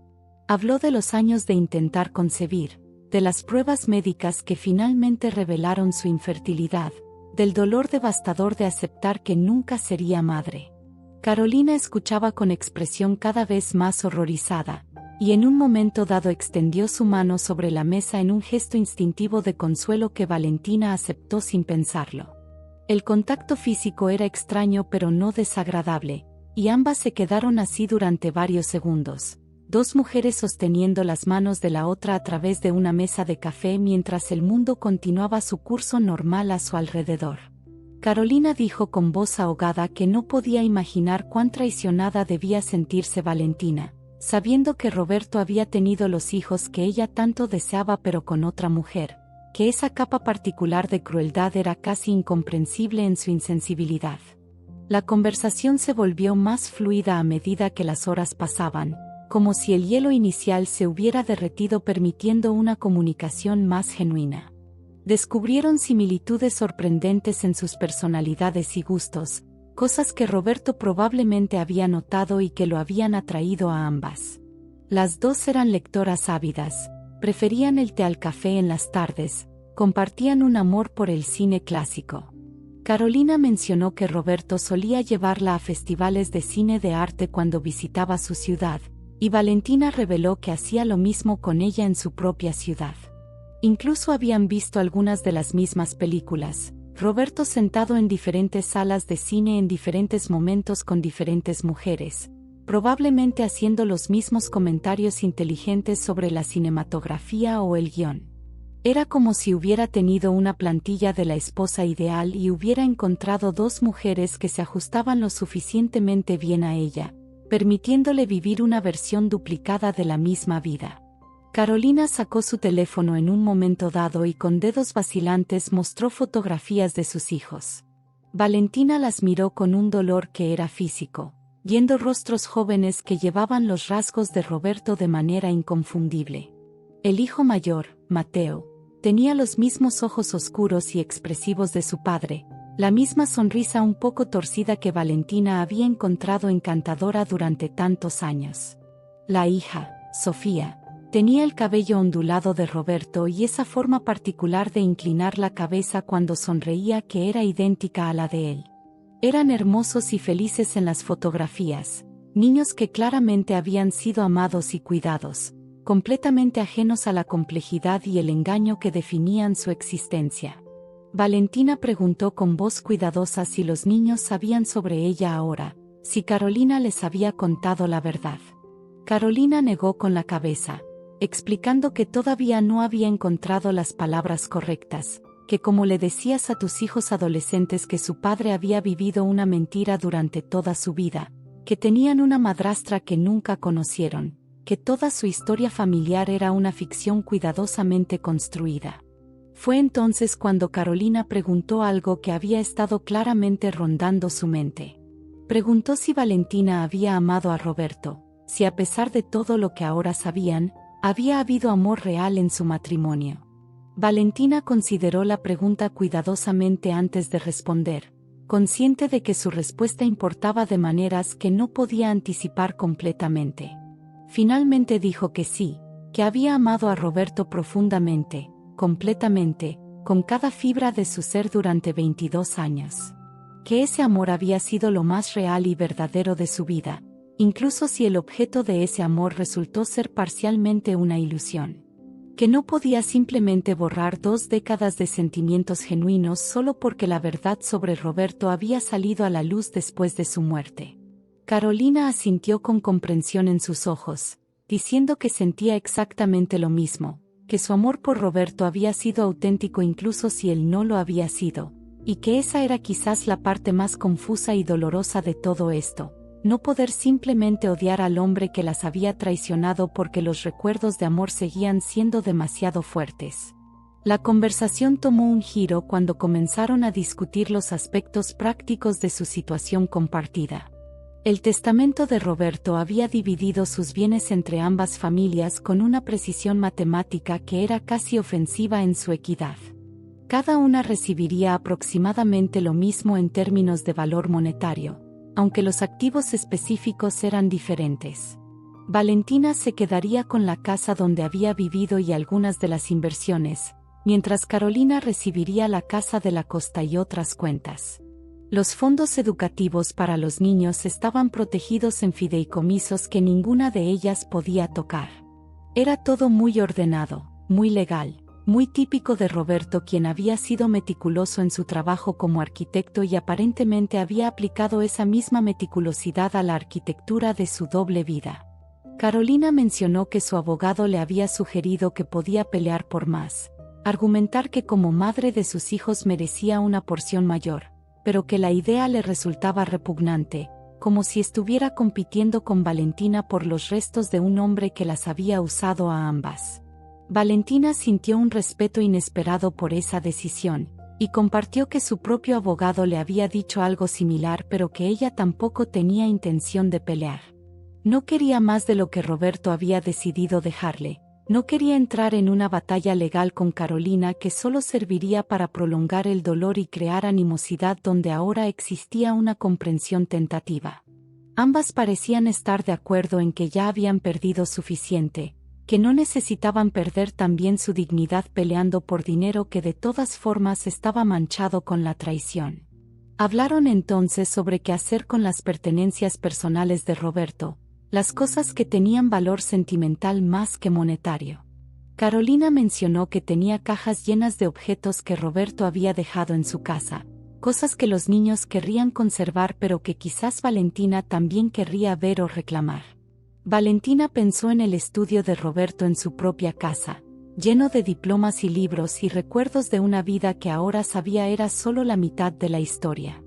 Habló de los años de intentar concebir, de las pruebas médicas que finalmente revelaron su infertilidad, del dolor devastador de aceptar que nunca sería madre. Carolina escuchaba con expresión cada vez más horrorizada, y en un momento dado extendió su mano sobre la mesa en un gesto instintivo de consuelo que Valentina aceptó sin pensarlo. El contacto físico era extraño pero no desagradable, y ambas se quedaron así durante varios segundos. Dos mujeres sosteniendo las manos de la otra a través de una mesa de café mientras el mundo continuaba su curso normal a su alrededor. Carolina dijo con voz ahogada que no podía imaginar cuán traicionada debía sentirse Valentina, sabiendo que Roberto había tenido los hijos que ella tanto deseaba pero con otra mujer, que esa capa particular de crueldad era casi incomprensible en su insensibilidad. La conversación se volvió más fluida a medida que las horas pasaban, como si el hielo inicial se hubiera derretido permitiendo una comunicación más genuina. Descubrieron similitudes sorprendentes en sus personalidades y gustos, cosas que Roberto probablemente había notado y que lo habían atraído a ambas. Las dos eran lectoras ávidas, preferían el té al café en las tardes, compartían un amor por el cine clásico. Carolina mencionó que Roberto solía llevarla a festivales de cine de arte cuando visitaba su ciudad, y Valentina reveló que hacía lo mismo con ella en su propia ciudad. Incluso habían visto algunas de las mismas películas, Roberto sentado en diferentes salas de cine en diferentes momentos con diferentes mujeres, probablemente haciendo los mismos comentarios inteligentes sobre la cinematografía o el guión. Era como si hubiera tenido una plantilla de la esposa ideal y hubiera encontrado dos mujeres que se ajustaban lo suficientemente bien a ella, permitiéndole vivir una versión duplicada de la misma vida. Carolina sacó su teléfono en un momento dado y con dedos vacilantes mostró fotografías de sus hijos. Valentina las miró con un dolor que era físico, viendo rostros jóvenes que llevaban los rasgos de Roberto de manera inconfundible. El hijo mayor, Mateo, tenía los mismos ojos oscuros y expresivos de su padre, la misma sonrisa un poco torcida que Valentina había encontrado encantadora durante tantos años. La hija, Sofía, tenía el cabello ondulado de Roberto y esa forma particular de inclinar la cabeza cuando sonreía que era idéntica a la de él. Eran hermosos y felices en las fotografías, niños que claramente habían sido amados y cuidados, completamente ajenos a la complejidad y el engaño que definían su existencia. Valentina preguntó con voz cuidadosa si los niños sabían sobre ella ahora, si Carolina les había contado la verdad. Carolina negó con la cabeza, explicando que todavía no había encontrado las palabras correctas, que como le decías a tus hijos adolescentes que su padre había vivido una mentira durante toda su vida, que tenían una madrastra que nunca conocieron, que toda su historia familiar era una ficción cuidadosamente construida. Fue entonces cuando Carolina preguntó algo que había estado claramente rondando su mente. Preguntó si Valentina había amado a Roberto, si a pesar de todo lo que ahora sabían, había habido amor real en su matrimonio. Valentina consideró la pregunta cuidadosamente antes de responder, consciente de que su respuesta importaba de maneras que no podía anticipar completamente. Finalmente dijo que sí, que había amado a Roberto profundamente, completamente, con cada fibra de su ser durante 22 años. Que ese amor había sido lo más real y verdadero de su vida, incluso si el objeto de ese amor resultó ser parcialmente una ilusión. Que no podía simplemente borrar 2 décadas de sentimientos genuinos solo porque la verdad sobre Roberto había salido a la luz después de su muerte. Carolina asintió con comprensión en sus ojos, diciendo que sentía exactamente lo mismo, que su amor por Roberto había sido auténtico incluso si él no lo había sido, y que esa era quizás la parte más confusa y dolorosa de todo esto, no poder simplemente odiar al hombre que las había traicionado porque los recuerdos de amor seguían siendo demasiado fuertes. La conversación tomó un giro cuando comenzaron a discutir los aspectos prácticos de su situación compartida. El testamento de Roberto había dividido sus bienes entre ambas familias con una precisión matemática que era casi ofensiva en su equidad. Cada una recibiría aproximadamente lo mismo en términos de valor monetario, aunque los activos específicos eran diferentes. Valentina se quedaría con la casa donde había vivido y algunas de las inversiones, mientras Carolina recibiría la casa de la costa y otras cuentas. Los fondos educativos para los niños estaban protegidos en fideicomisos que ninguna de ellas podía tocar. Era todo muy ordenado, muy legal, muy típico de Roberto, quien había sido meticuloso en su trabajo como arquitecto y aparentemente había aplicado esa misma meticulosidad a la arquitectura de su doble vida. Carolina mencionó que su abogado le había sugerido que podía pelear por más, argumentar que como madre de sus hijos merecía una porción mayor, pero que la idea le resultaba repugnante, como si estuviera compitiendo con Valentina por los restos de un hombre que las había usado a ambas. Valentina sintió un respeto inesperado por esa decisión, y compartió que su propio abogado le había dicho algo similar, pero que ella tampoco tenía intención de pelear. No quería más de lo que Roberto había decidido dejarle. No quería entrar en una batalla legal con Carolina que solo serviría para prolongar el dolor y crear animosidad donde ahora existía una comprensión tentativa. Ambas parecían estar de acuerdo en que ya habían perdido suficiente, que no necesitaban perder también su dignidad peleando por dinero que de todas formas estaba manchado con la traición. Hablaron entonces sobre qué hacer con las pertenencias personales de Roberto, las cosas que tenían valor sentimental más que monetario. Carolina mencionó que tenía cajas llenas de objetos que Roberto había dejado en su casa, cosas que los niños querrían conservar pero que quizás Valentina también querría ver o reclamar. Valentina pensó en el estudio de Roberto en su propia casa, lleno de diplomas y libros y recuerdos de una vida que ahora sabía era solo la mitad de la historia.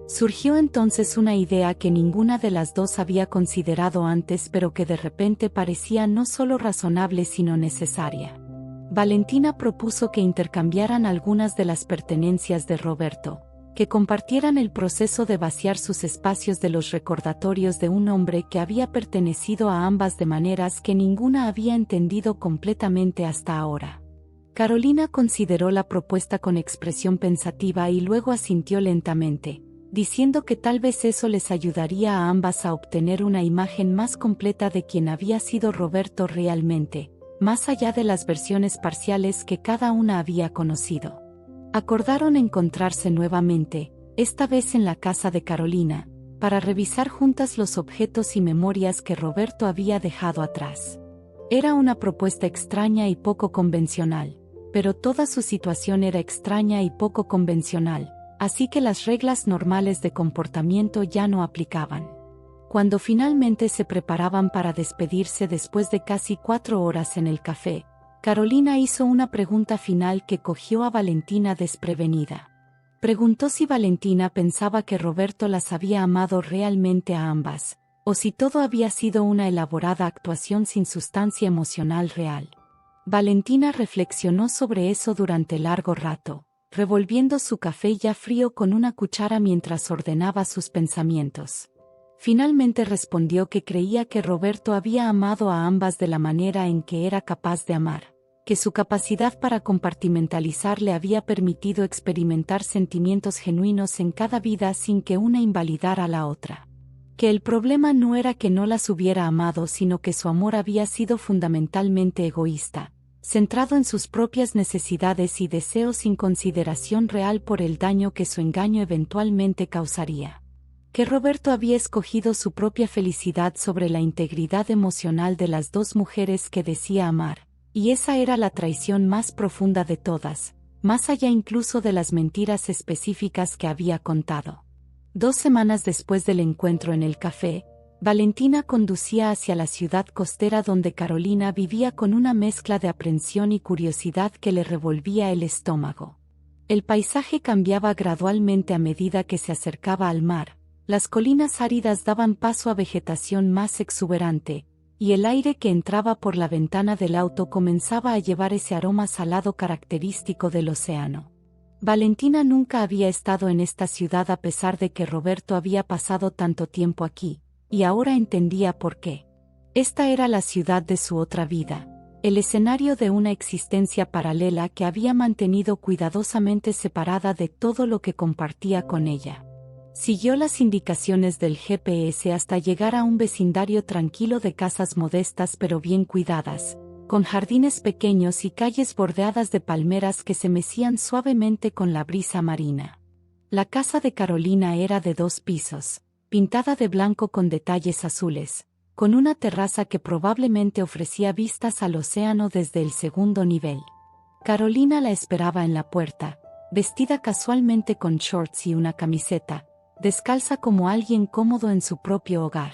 Surgió entonces una idea que ninguna de las dos había considerado antes, pero que de repente parecía no solo razonable sino necesaria. Valentina propuso que intercambiaran algunas de las pertenencias de Roberto, que compartieran el proceso de vaciar sus espacios de los recordatorios de un hombre que había pertenecido a ambas de maneras que ninguna había entendido completamente hasta ahora. Carolina consideró la propuesta con expresión pensativa y luego asintió lentamente, diciendo que tal vez eso les ayudaría a ambas a obtener una imagen más completa de quién había sido Roberto realmente, más allá de las versiones parciales que cada una había conocido. Acordaron encontrarse nuevamente, esta vez en la casa de Carolina, para revisar juntas los objetos y memorias que Roberto había dejado atrás. Era una propuesta extraña y poco convencional, pero toda su situación era extraña y poco convencional, así que las reglas normales de comportamiento ya no aplicaban. Cuando finalmente se preparaban para despedirse después de casi 4 horas en el café, Carolina hizo una pregunta final que cogió a Valentina desprevenida. Preguntó si Valentina pensaba que Roberto las había amado realmente a ambas, o si todo había sido una elaborada actuación sin sustancia emocional real. Valentina reflexionó sobre eso durante largo rato, revolviendo su café ya frío con una cuchara mientras ordenaba sus pensamientos. Finalmente respondió que creía que Roberto había amado a ambas de la manera en que era capaz de amar, que su capacidad para compartimentalizar le había permitido experimentar sentimientos genuinos en cada vida sin que una invalidara a la otra. Que el problema no era que no las hubiera amado, sino que su amor había sido fundamentalmente egoísta, centrado en sus propias necesidades y deseos sin consideración real por el daño que su engaño eventualmente causaría. Que Roberto había escogido su propia felicidad sobre la integridad emocional de las dos mujeres que decía amar, y esa era la traición más profunda de todas, más allá incluso de las mentiras específicas que había contado. 2 semanas después del encuentro en el café, Valentina conducía hacia la ciudad costera donde Carolina vivía con una mezcla de aprensión y curiosidad que le revolvía el estómago. El paisaje cambiaba gradualmente a medida que se acercaba al mar, las colinas áridas daban paso a vegetación más exuberante, y el aire que entraba por la ventana del auto comenzaba a llevar ese aroma salado característico del océano. Valentina nunca había estado en esta ciudad a pesar de que Roberto había pasado tanto tiempo aquí, y ahora entendía por qué. Esta era la ciudad de su otra vida, el escenario de una existencia paralela que había mantenido cuidadosamente separada de todo lo que compartía con ella. Siguió las indicaciones del GPS hasta llegar a un vecindario tranquilo de casas modestas pero bien cuidadas, con jardines pequeños y calles bordeadas de palmeras que se mecían suavemente con la brisa marina. La casa de Carolina era de 2 pisos, pintada de blanco con detalles azules, con una terraza que probablemente ofrecía vistas al océano desde el 2º nivel. Carolina la esperaba en la puerta, vestida casualmente con shorts y una camiseta, descalza como alguien cómodo en su propio hogar.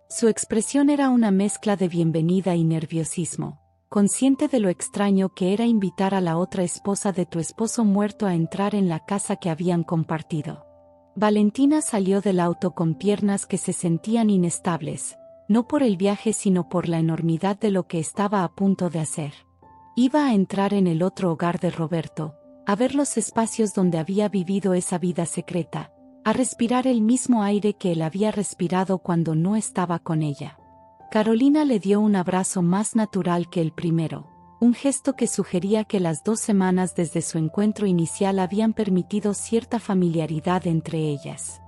Su expresión era una mezcla de bienvenida y nerviosismo, consciente de lo extraño que era invitar a la otra esposa de tu esposo muerto a entrar en la casa que habían compartido. Valentina salió del auto con piernas que se sentían inestables, no por el viaje sino por la enormidad de lo que estaba a punto de hacer. Iba a entrar en el otro hogar de Roberto, a ver los espacios donde había vivido esa vida secreta, a respirar el mismo aire que él había respirado cuando no estaba con ella. Carolina le dio un abrazo más natural que el primero, un gesto que sugería que las 2 semanas desde su encuentro inicial habían permitido cierta familiaridad entre ellas.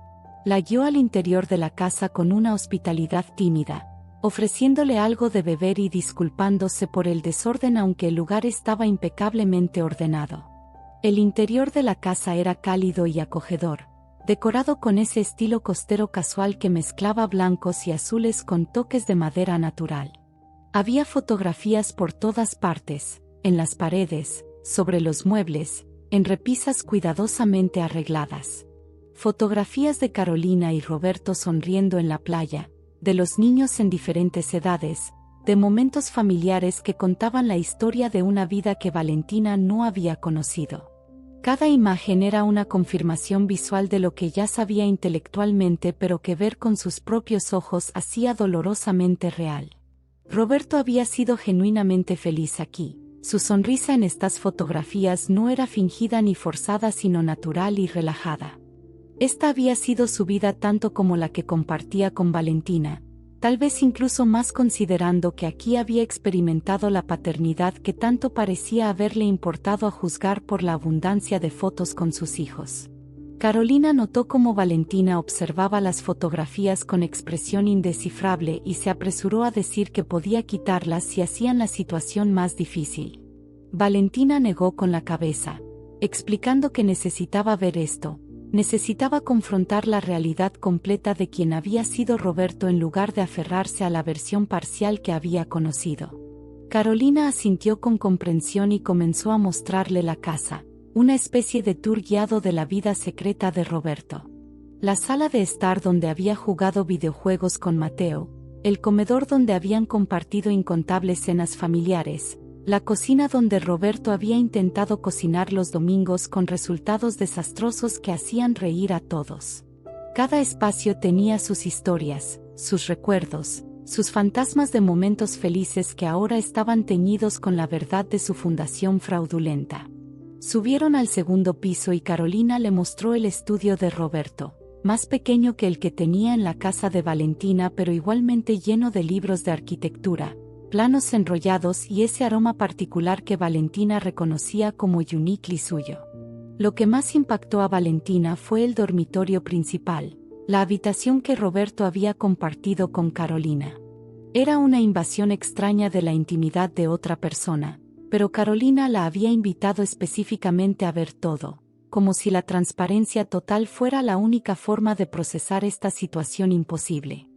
La guió al interior de la casa con una hospitalidad tímida, ofreciéndole algo de beber y disculpándose por el desorden aunque el lugar estaba impecablemente ordenado. El interior de la casa era cálido y acogedor, decorado con ese estilo costero casual que mezclaba blancos y azules con toques de madera natural. Había fotografías por todas partes, en las paredes, sobre los muebles, en repisas cuidadosamente arregladas. Fotografías de Carolina y Roberto sonriendo en la playa, de los niños en diferentes edades, de momentos familiares que contaban la historia de una vida que Valentina no había conocido. Cada imagen era una confirmación visual de lo que ya sabía intelectualmente, pero que ver con sus propios ojos hacía dolorosamente real. Roberto había sido genuinamente feliz aquí. Su sonrisa en estas fotografías no era fingida ni forzada, sino natural y relajada. Esta había sido su vida tanto como la que compartía con Valentina, tal vez incluso más considerando que aquí había experimentado la paternidad que tanto parecía haberle importado a juzgar por la abundancia de fotos con sus hijos. Carolina notó cómo Valentina observaba las fotografías con expresión indescifrable y se apresuró a decir que podía quitarlas si hacían la situación más difícil. Valentina negó con la cabeza, explicando que necesitaba ver esto. Necesitaba confrontar la realidad completa de quien había sido Roberto en lugar de aferrarse a la versión parcial que había conocido. Carolina asintió con comprensión y comenzó a mostrarle la casa, una especie de tour guiado de la vida secreta de Roberto. La sala de estar donde había jugado videojuegos con Mateo, el comedor donde habían compartido incontables cenas familiares, la cocina donde Roberto había intentado cocinar los domingos con resultados desastrosos que hacían reír a todos. Cada espacio tenía sus historias, sus recuerdos, sus fantasmas de momentos felices que ahora estaban teñidos con la verdad de su fundación fraudulenta. Subieron al segundo piso y Carolina le mostró el estudio de Roberto, más pequeño que el que tenía en la casa de Valentina, pero igualmente lleno de libros de arquitectura, planos enrollados y ese aroma particular que Valentina reconocía como uniquely suyo. Lo que más impactó a Valentina fue el dormitorio principal, la habitación que Roberto había compartido con Carolina. Era una invasión extraña de la intimidad de otra persona, pero Carolina la había invitado específicamente a ver todo, como si la transparencia total fuera la única forma de procesar esta situación imposible.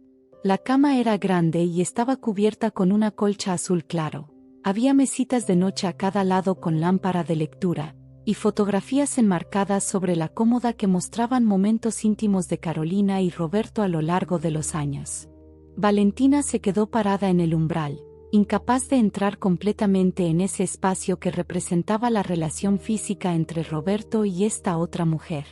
La cama era grande y estaba cubierta con una colcha azul claro. Había mesitas de noche a cada lado con lámpara de lectura, y fotografías enmarcadas sobre la cómoda que mostraban momentos íntimos de Carolina y Roberto a lo largo de los años. Valentina se quedó parada en el umbral, incapaz de entrar completamente en ese espacio que representaba la relación física entre Roberto y esta otra mujer.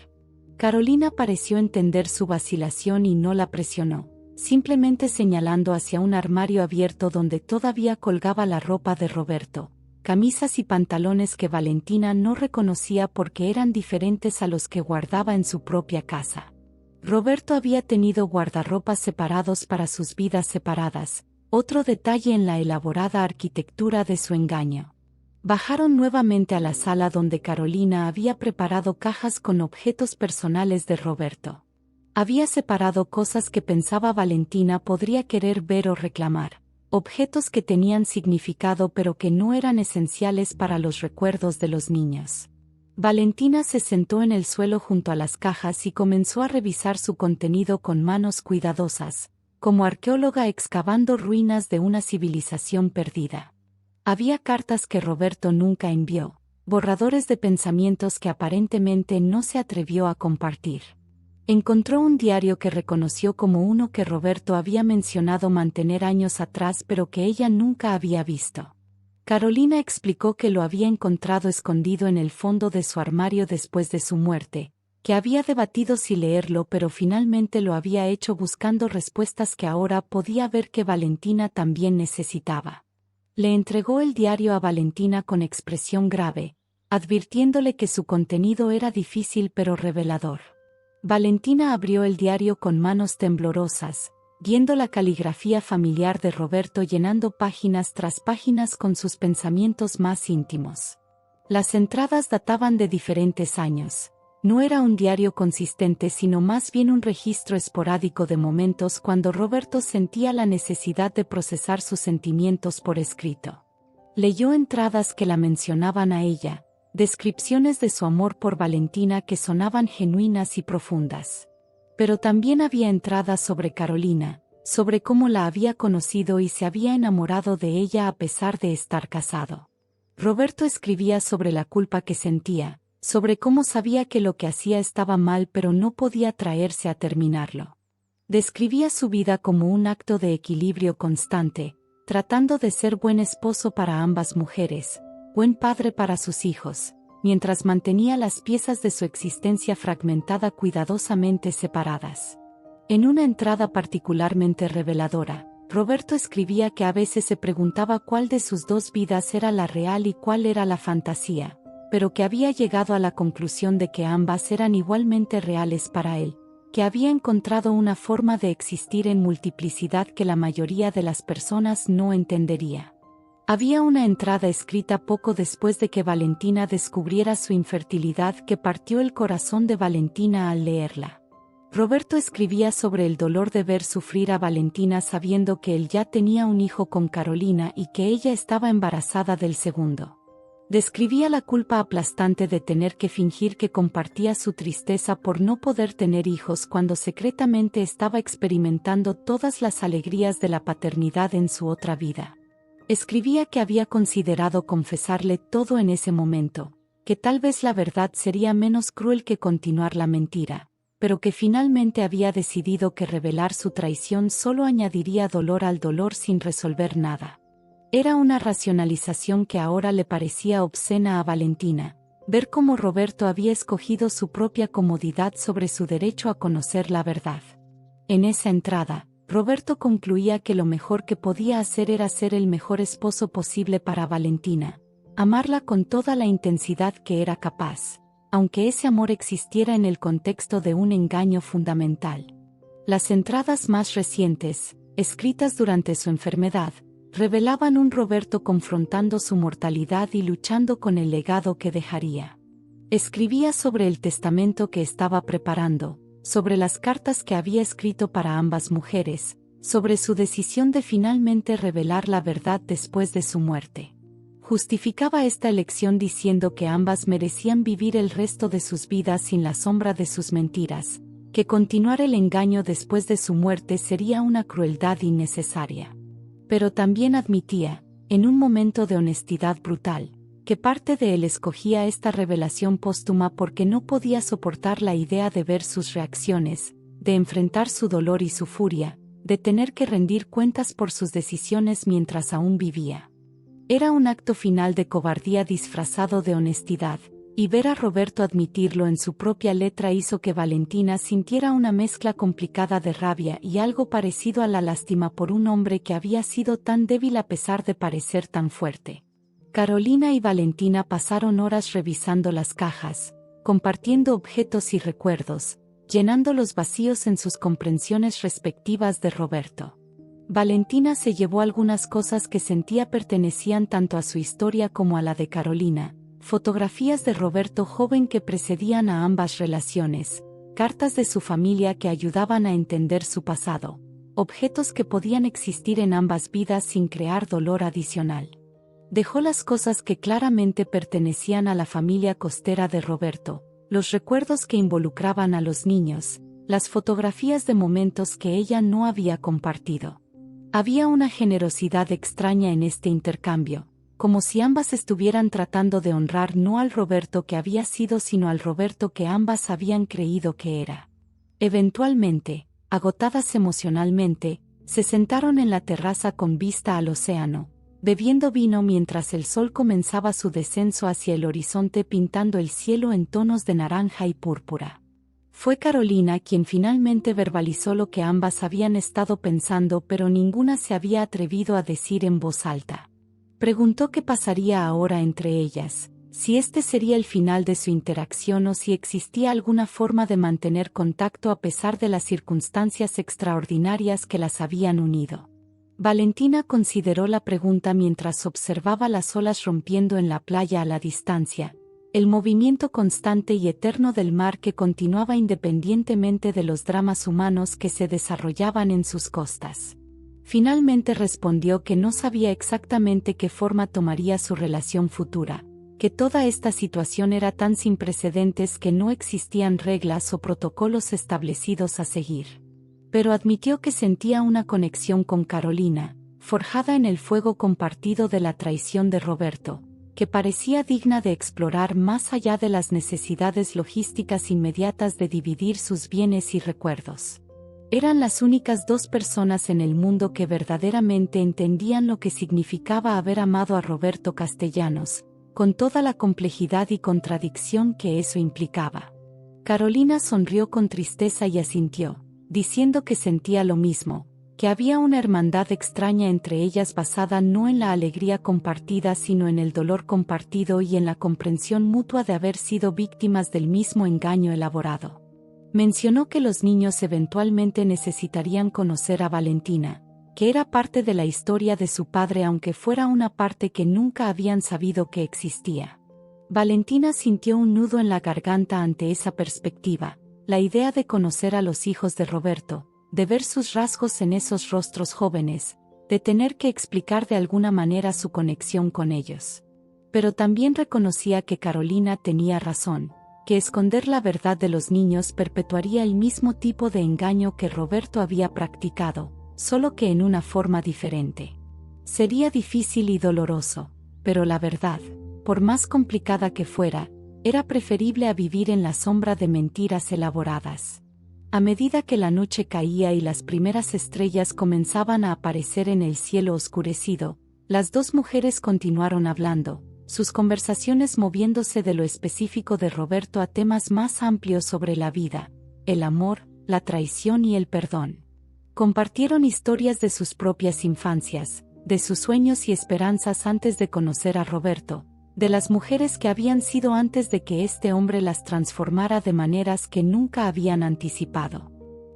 Carolina pareció entender su vacilación y no la presionó, simplemente señalando hacia un armario abierto donde todavía colgaba la ropa de Roberto, camisas y pantalones que Valentina no reconocía porque eran diferentes a los que guardaba en su propia casa. Roberto había tenido guardarropas separados para sus vidas separadas, otro detalle en la elaborada arquitectura de su engaño. Bajaron nuevamente a la sala donde Carolina había preparado cajas con objetos personales de Roberto. Había separado cosas que pensaba Valentina podría querer ver o reclamar, objetos que tenían significado pero que no eran esenciales para los recuerdos de los niños. Valentina se sentó en el suelo junto a las cajas y comenzó a revisar su contenido con manos cuidadosas, como arqueóloga excavando ruinas de una civilización perdida. Había cartas que Roberto nunca envió, borradores de pensamientos que aparentemente no se atrevió a compartir. Encontró un diario que reconoció como uno que Roberto había mencionado mantener años atrás pero que ella nunca había visto. Carolina explicó que lo había encontrado escondido en el fondo de su armario después de su muerte, que había debatido si leerlo pero finalmente lo había hecho buscando respuestas que ahora podía ver que Valentina también necesitaba. Le entregó el diario a Valentina con expresión grave, advirtiéndole que su contenido era difícil pero revelador. Valentina abrió el diario con manos temblorosas, viendo la caligrafía familiar de Roberto llenando páginas tras páginas con sus pensamientos más íntimos. Las entradas databan de diferentes años. No era un diario consistente sino más bien un registro esporádico de momentos cuando Roberto sentía la necesidad de procesar sus sentimientos por escrito. Leyó entradas que la mencionaban a ella, descripciones de su amor por Valentina que sonaban genuinas y profundas. Pero también había entradas sobre Carolina, sobre cómo la había conocido y se había enamorado de ella a pesar de estar casado. Roberto escribía sobre la culpa que sentía, sobre cómo sabía que lo que hacía estaba mal pero no podía traerse a terminarlo. Describía su vida como un acto de equilibrio constante, tratando de ser buen esposo para ambas mujeres, buen padre para sus hijos, mientras mantenía las piezas de su existencia fragmentada cuidadosamente separadas. En una entrada particularmente reveladora, Roberto escribía que a veces se preguntaba cuál de sus dos vidas era la real y cuál era la fantasía, pero que había llegado a la conclusión de que ambas eran igualmente reales para él, que había encontrado una forma de existir en multiplicidad que la mayoría de las personas no entendería. Había una entrada escrita poco después de que Valentina descubriera su infertilidad que partió el corazón de Valentina al leerla. Roberto escribía sobre el dolor de ver sufrir a Valentina sabiendo que él ya tenía un hijo con Carolina y que ella estaba embarazada del segundo. Describía la culpa aplastante de tener que fingir que compartía su tristeza por no poder tener hijos cuando secretamente estaba experimentando todas las alegrías de la paternidad en su otra vida. Escribía que había considerado confesarle todo en ese momento, que tal vez la verdad sería menos cruel que continuar la mentira, pero que finalmente había decidido que revelar su traición solo añadiría dolor al dolor sin resolver nada. Era una racionalización que ahora le parecía obscena a Valentina, ver cómo Roberto había escogido su propia comodidad sobre su derecho a conocer la verdad. En esa entrada, Roberto concluía que lo mejor que podía hacer era ser el mejor esposo posible para Valentina, amarla con toda la intensidad que era capaz, aunque ese amor existiera en el contexto de un engaño fundamental. Las entradas más recientes, escritas durante su enfermedad, revelaban un Roberto confrontando su mortalidad y luchando con el legado que dejaría. Escribía sobre el testamento que estaba preparando, sobre las cartas que había escrito para ambas mujeres, sobre su decisión de finalmente revelar la verdad después de su muerte. Justificaba esta elección diciendo que ambas merecían vivir el resto de sus vidas sin la sombra de sus mentiras, que continuar el engaño después de su muerte sería una crueldad innecesaria. Pero también admitía, en un momento de honestidad brutal, que parte de él escogía esta revelación póstuma porque no podía soportar la idea de ver sus reacciones, de enfrentar su dolor y su furia, de tener que rendir cuentas por sus decisiones mientras aún vivía. Era un acto final de cobardía disfrazado de honestidad, y ver a Roberto admitirlo en su propia letra hizo que Valentina sintiera una mezcla complicada de rabia y algo parecido a la lástima por un hombre que había sido tan débil a pesar de parecer tan fuerte. Carolina y Valentina pasaron horas revisando las cajas, compartiendo objetos y recuerdos, llenando los vacíos en sus comprensiones respectivas de Roberto. Valentina se llevó algunas cosas que sentía pertenecían tanto a su historia como a la de Carolina, fotografías de Roberto joven que precedían a ambas relaciones, cartas de su familia que ayudaban a entender su pasado, objetos que podían existir en ambas vidas sin crear dolor adicional. Dejó las cosas que claramente pertenecían a la familia costera de Roberto, los recuerdos que involucraban a los niños, las fotografías de momentos que ella no había compartido. Había una generosidad extraña en este intercambio, como si ambas estuvieran tratando de honrar no al Roberto que había sido sino al Roberto que ambas habían creído que era. Eventualmente, agotadas emocionalmente, se sentaron en la terraza con vista al océano, bebiendo vino mientras el sol comenzaba su descenso hacia el horizonte pintando el cielo en tonos de naranja y púrpura. Fue Carolina quien finalmente verbalizó lo que ambas habían estado pensando pero ninguna se había atrevido a decir en voz alta. Preguntó qué pasaría ahora entre ellas, si este sería el final de su interacción o si existía alguna forma de mantener contacto a pesar de las circunstancias extraordinarias que las habían unido. Valentina consideró la pregunta mientras observaba las olas rompiendo en la playa a la distancia, el movimiento constante y eterno del mar que continuaba independientemente de los dramas humanos que se desarrollaban en sus costas. Finalmente respondió que no sabía exactamente qué forma tomaría su relación futura, que toda esta situación era tan sin precedentes que no existían reglas o protocolos establecidos a seguir. Pero admitió que sentía una conexión con Carolina, forjada en el fuego compartido de la traición de Roberto, que parecía digna de explorar más allá de las necesidades logísticas inmediatas de dividir sus bienes y recuerdos. Eran las únicas dos personas en el mundo que verdaderamente entendían lo que significaba haber amado a Roberto Castellanos, con toda la complejidad y contradicción que eso implicaba. Carolina sonrió con tristeza y asintió, diciendo que sentía lo mismo, que había una hermandad extraña entre ellas basada no en la alegría compartida sino en el dolor compartido y en la comprensión mutua de haber sido víctimas del mismo engaño elaborado. Mencionó que los niños eventualmente necesitarían conocer a Valentina, que era parte de la historia de su padre aunque fuera una parte que nunca habían sabido que existía. Valentina sintió un nudo en la garganta ante esa perspectiva, la idea de conocer a los hijos de Roberto, de ver sus rasgos en esos rostros jóvenes, de tener que explicar de alguna manera su conexión con ellos. Pero también reconocía que Carolina tenía razón, que esconder la verdad de los niños perpetuaría el mismo tipo de engaño que Roberto había practicado, solo que en una forma diferente. Sería difícil y doloroso, pero la verdad, por más complicada que fuera, era preferible a vivir en la sombra de mentiras elaboradas. A medida que la noche caía y las primeras estrellas comenzaban a aparecer en el cielo oscurecido, las dos mujeres continuaron hablando, sus conversaciones moviéndose de lo específico de Roberto a temas más amplios sobre la vida, el amor, la traición y el perdón. Compartieron historias de sus propias infancias, de sus sueños y esperanzas antes de conocer a Roberto, de las mujeres que habían sido antes de que este hombre las transformara de maneras que nunca habían anticipado.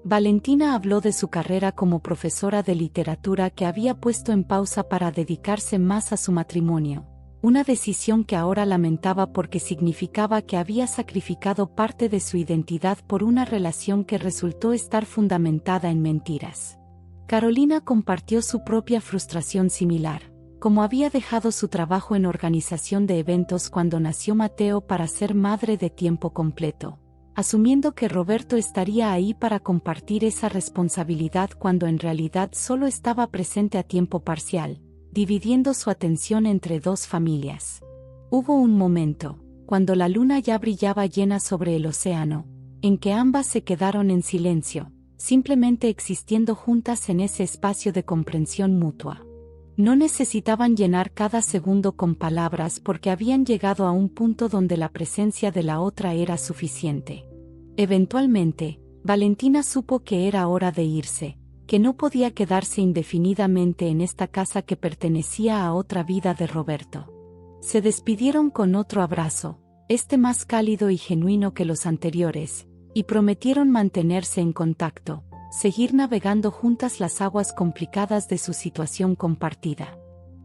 Valentina habló de su carrera como profesora de literatura que había puesto en pausa para dedicarse más a su matrimonio, una decisión que ahora lamentaba porque significaba que había sacrificado parte de su identidad por una relación que resultó estar fundamentada en mentiras. Carolina compartió su propia frustración similar, como había dejado su trabajo en organización de eventos cuando nació Mateo para ser madre de tiempo completo, asumiendo que Roberto estaría ahí para compartir esa responsabilidad cuando en realidad solo estaba presente a tiempo parcial, dividiendo su atención entre dos familias. Hubo un momento, cuando la luna ya brillaba llena sobre el océano, en que ambas se quedaron en silencio, simplemente existiendo juntas en ese espacio de comprensión mutua. No necesitaban llenar cada segundo con palabras porque habían llegado a un punto donde la presencia de la otra era suficiente. Eventualmente, Valentina supo que era hora de irse, que no podía quedarse indefinidamente en esta casa que pertenecía a otra vida de Roberto. Se despidieron con otro abrazo, este más cálido y genuino que los anteriores, y prometieron mantenerse en contacto, seguir navegando juntas las aguas complicadas de su situación compartida.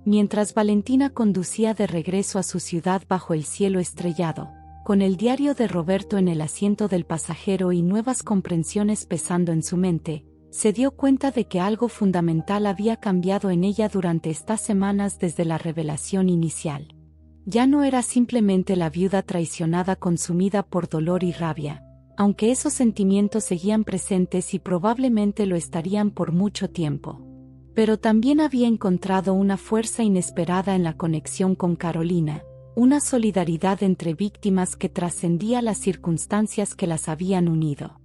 Mientras Valentina conducía de regreso a su ciudad bajo el cielo estrellado, con el diario de Roberto en el asiento del pasajero y nuevas comprensiones pesando en su mente, se dio cuenta de que algo fundamental había cambiado en ella durante estas semanas desde la revelación inicial. Ya no era simplemente la viuda traicionada consumida por dolor y rabia, aunque esos sentimientos seguían presentes y probablemente lo estarían por mucho tiempo. Pero también había encontrado una fuerza inesperada en la conexión con Carolina, una solidaridad entre víctimas que trascendía las circunstancias que las habían unido.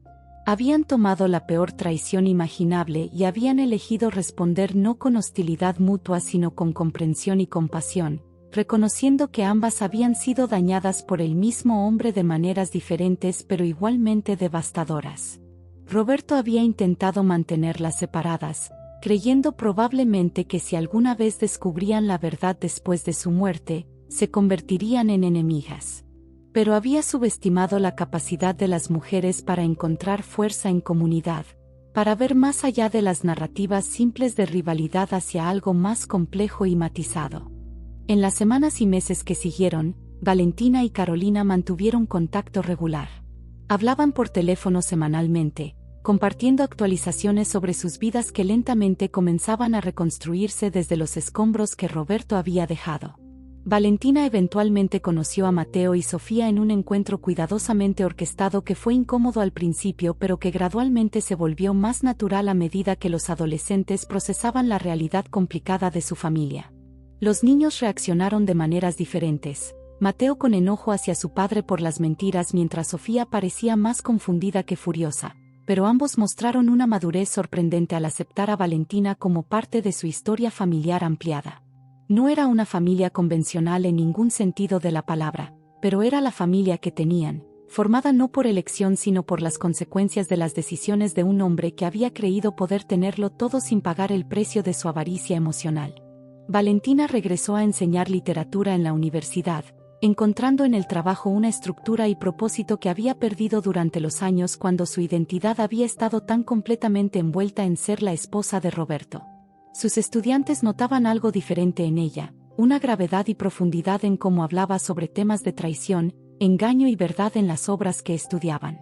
Habían tomado la peor traición imaginable y habían elegido responder no con hostilidad mutua sino con comprensión y compasión, reconociendo que ambas habían sido dañadas por el mismo hombre de maneras diferentes pero igualmente devastadoras. Roberto había intentado mantenerlas separadas, creyendo probablemente que si alguna vez descubrían la verdad después de su muerte, se convertirían en enemigas. Pero había subestimado la capacidad de las mujeres para encontrar fuerza en comunidad, para ver más allá de las narrativas simples de rivalidad hacia algo más complejo y matizado. En las semanas y meses que siguieron, Valentina y Carolina mantuvieron contacto regular. Hablaban por teléfono semanalmente, compartiendo actualizaciones sobre sus vidas que lentamente comenzaban a reconstruirse desde los escombros que Roberto había dejado. Valentina eventualmente conoció a Mateo y Sofía en un encuentro cuidadosamente orquestado que fue incómodo al principio pero que gradualmente se volvió más natural a medida que los adolescentes procesaban la realidad complicada de su familia. Los niños reaccionaron de maneras diferentes, Mateo con enojo hacia su padre por las mentiras mientras Sofía parecía más confundida que furiosa, pero ambos mostraron una madurez sorprendente al aceptar a Valentina como parte de su historia familiar ampliada. No era una familia convencional en ningún sentido de la palabra, pero era la familia que tenían, formada no por elección sino por las consecuencias de las decisiones de un hombre que había creído poder tenerlo todo sin pagar el precio de su avaricia emocional. Valentina regresó a enseñar literatura en la universidad, encontrando en el trabajo una estructura y propósito que había perdido durante los años cuando su identidad había estado tan completamente envuelta en ser la esposa de Roberto. Sus estudiantes notaban algo diferente en ella, una gravedad y profundidad en cómo hablaba sobre temas de traición, engaño y verdad en las obras que estudiaban.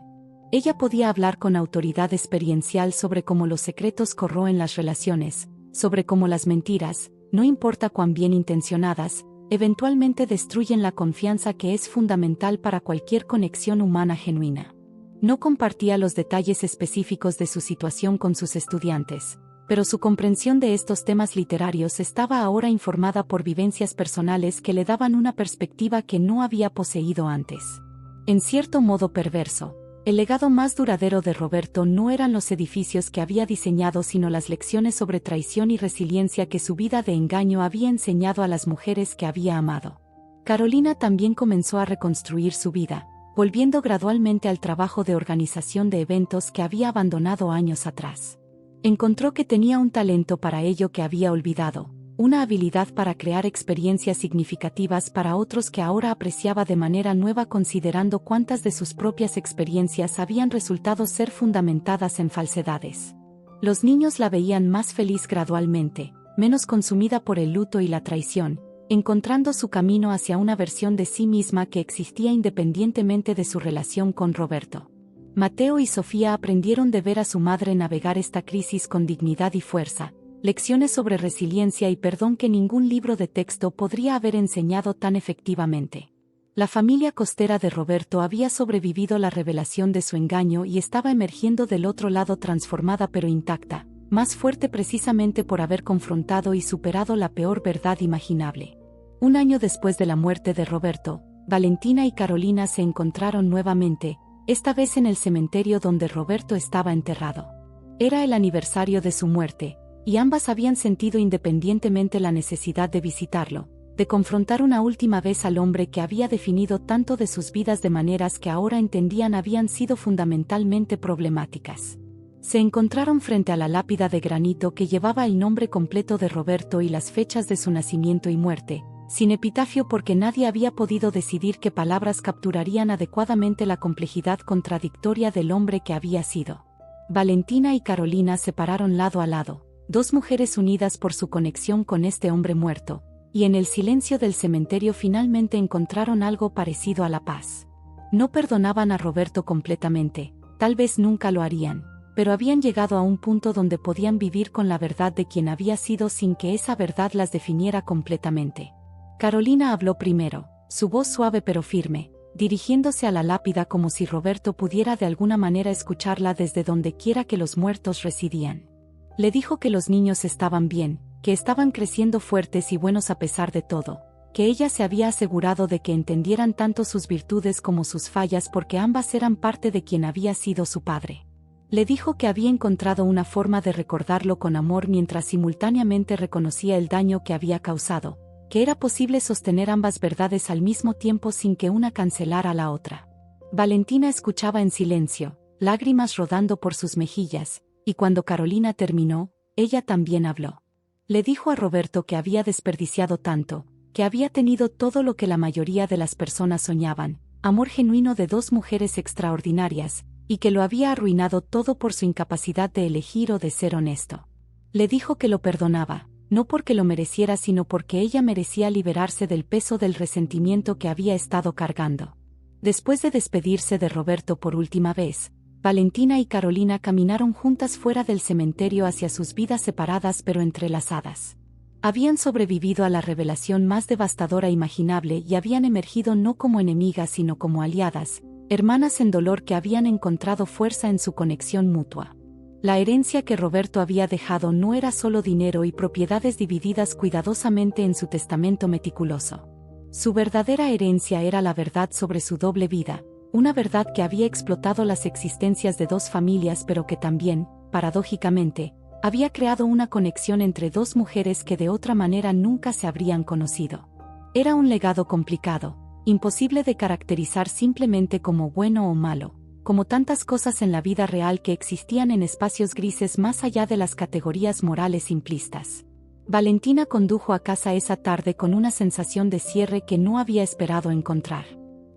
Ella podía hablar con autoridad experiencial sobre cómo los secretos corroen las relaciones, sobre cómo las mentiras, no importa cuán bien intencionadas, eventualmente destruyen la confianza que es fundamental para cualquier conexión humana genuina. No compartía los detalles específicos de su situación con sus estudiantes, pero su comprensión de estos temas literarios estaba ahora informada por vivencias personales que le daban una perspectiva que no había poseído antes. En cierto modo perverso, el legado más duradero de Roberto no eran los edificios que había diseñado sino las lecciones sobre traición y resiliencia que su vida de engaño había enseñado a las mujeres que había amado. Carolina también comenzó a reconstruir su vida, volviendo gradualmente al trabajo de organización de eventos que había abandonado años atrás. Encontró que tenía un talento para ello que había olvidado, una habilidad para crear experiencias significativas para otros que ahora apreciaba de manera nueva considerando cuántas de sus propias experiencias habían resultado ser fundamentadas en falsedades. Los niños la veían más feliz gradualmente, menos consumida por el luto y la traición, encontrando su camino hacia una versión de sí misma que existía independientemente de su relación con Roberto. Mateo y Sofía aprendieron de ver a su madre navegar esta crisis con dignidad y fuerza, lecciones sobre resiliencia y perdón que ningún libro de texto podría haber enseñado tan efectivamente. La familia costera de Roberto había sobrevivido la revelación de su engaño y estaba emergiendo del otro lado transformada pero intacta, más fuerte precisamente por haber confrontado y superado la peor verdad imaginable. Un año después de la muerte de Roberto, Valentina y Carolina se encontraron nuevamente, esta vez en el cementerio donde Roberto estaba enterrado. Era el aniversario de su muerte, y ambas habían sentido independientemente la necesidad de visitarlo, de confrontar una última vez al hombre que había definido tanto de sus vidas de maneras que ahora entendían habían sido fundamentalmente problemáticas. Se encontraron frente a la lápida de granito que llevaba el nombre completo de Roberto y las fechas de su nacimiento y muerte, sin epitafio porque nadie había podido decidir qué palabras capturarían adecuadamente la complejidad contradictoria del hombre que había sido. Valentina y Carolina se pararon lado a lado, dos mujeres unidas por su conexión con este hombre muerto, y en el silencio del cementerio finalmente encontraron algo parecido a la paz. No perdonaban a Roberto completamente, tal vez nunca lo harían, pero habían llegado a un punto donde podían vivir con la verdad de quien había sido sin que esa verdad las definiera completamente. Carolina habló primero, su voz suave pero firme, dirigiéndose a la lápida como si Roberto pudiera de alguna manera escucharla desde donde quiera que los muertos residían. Le dijo que los niños estaban bien, que estaban creciendo fuertes y buenos a pesar de todo, que ella se había asegurado de que entendieran tanto sus virtudes como sus fallas porque ambas eran parte de quien había sido su padre. Le dijo que había encontrado una forma de recordarlo con amor mientras simultáneamente reconocía el daño que había causado, que era posible sostener ambas verdades al mismo tiempo sin que una cancelara a la otra. Valentina escuchaba en silencio, lágrimas rodando por sus mejillas, y cuando Carolina terminó, ella también habló. Le dijo a Roberto que había desperdiciado tanto, que había tenido todo lo que la mayoría de las personas soñaban, amor genuino de dos mujeres extraordinarias, y que lo había arruinado todo por su incapacidad de elegir o de ser honesto. Le dijo que lo perdonaba, no porque lo mereciera sino porque ella merecía liberarse del peso del resentimiento que había estado cargando. Después de despedirse de Roberto por última vez, Valentina y Carolina caminaron juntas fuera del cementerio hacia sus vidas separadas pero entrelazadas. Habían sobrevivido a la revelación más devastadora imaginable y habían emergido no como enemigas sino como aliadas, hermanas en dolor que habían encontrado fuerza en su conexión mutua. La herencia que Roberto había dejado no era solo dinero y propiedades divididas cuidadosamente en su testamento meticuloso. Su verdadera herencia era la verdad sobre su doble vida, una verdad que había explotado las existencias de dos familias pero que también, paradójicamente, había creado una conexión entre dos mujeres que de otra manera nunca se habrían conocido. Era un legado complicado, imposible de caracterizar simplemente como bueno o malo, como tantas cosas en la vida real que existían en espacios grises más allá de las categorías morales simplistas. Valentina condujo a casa esa tarde con una sensación de cierre que no había esperado encontrar.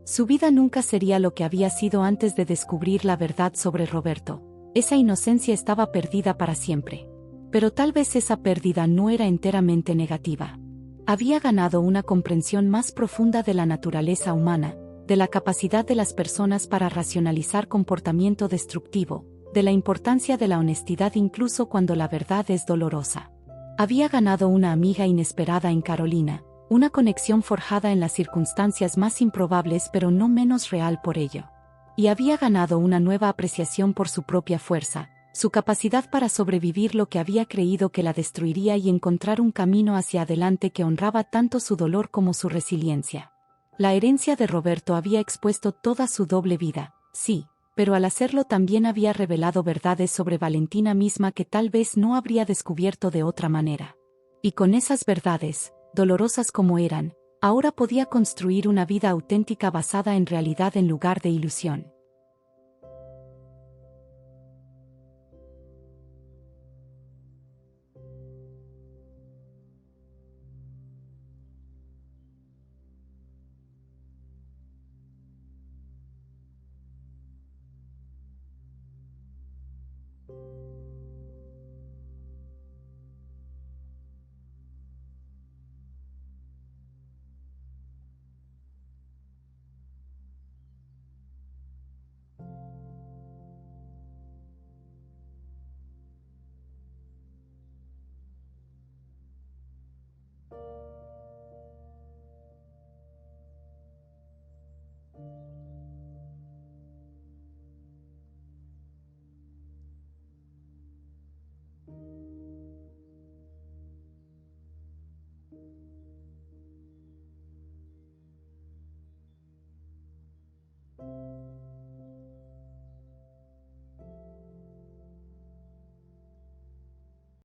Su vida nunca sería lo que había sido antes de descubrir la verdad sobre Roberto. Esa inocencia estaba perdida para siempre. Pero tal vez esa pérdida no era enteramente negativa. Había ganado una comprensión más profunda de la naturaleza humana, de la capacidad de las personas para racionalizar comportamiento destructivo, de la importancia de la honestidad incluso cuando la verdad es dolorosa. Había ganado una amiga inesperada en Carolina, una conexión forjada en las circunstancias más improbables pero no menos real por ello. Y había ganado una nueva apreciación por su propia fuerza, su capacidad para sobrevivir lo que había creído que la destruiría y encontrar un camino hacia adelante que honraba tanto su dolor como su resiliencia. La herencia de Roberto había expuesto toda su doble vida, sí, pero al hacerlo también había revelado verdades sobre Valentina misma que tal vez no habría descubierto de otra manera. Y con esas verdades, dolorosas como eran, ahora podía construir una vida auténtica basada en realidad en lugar de ilusión.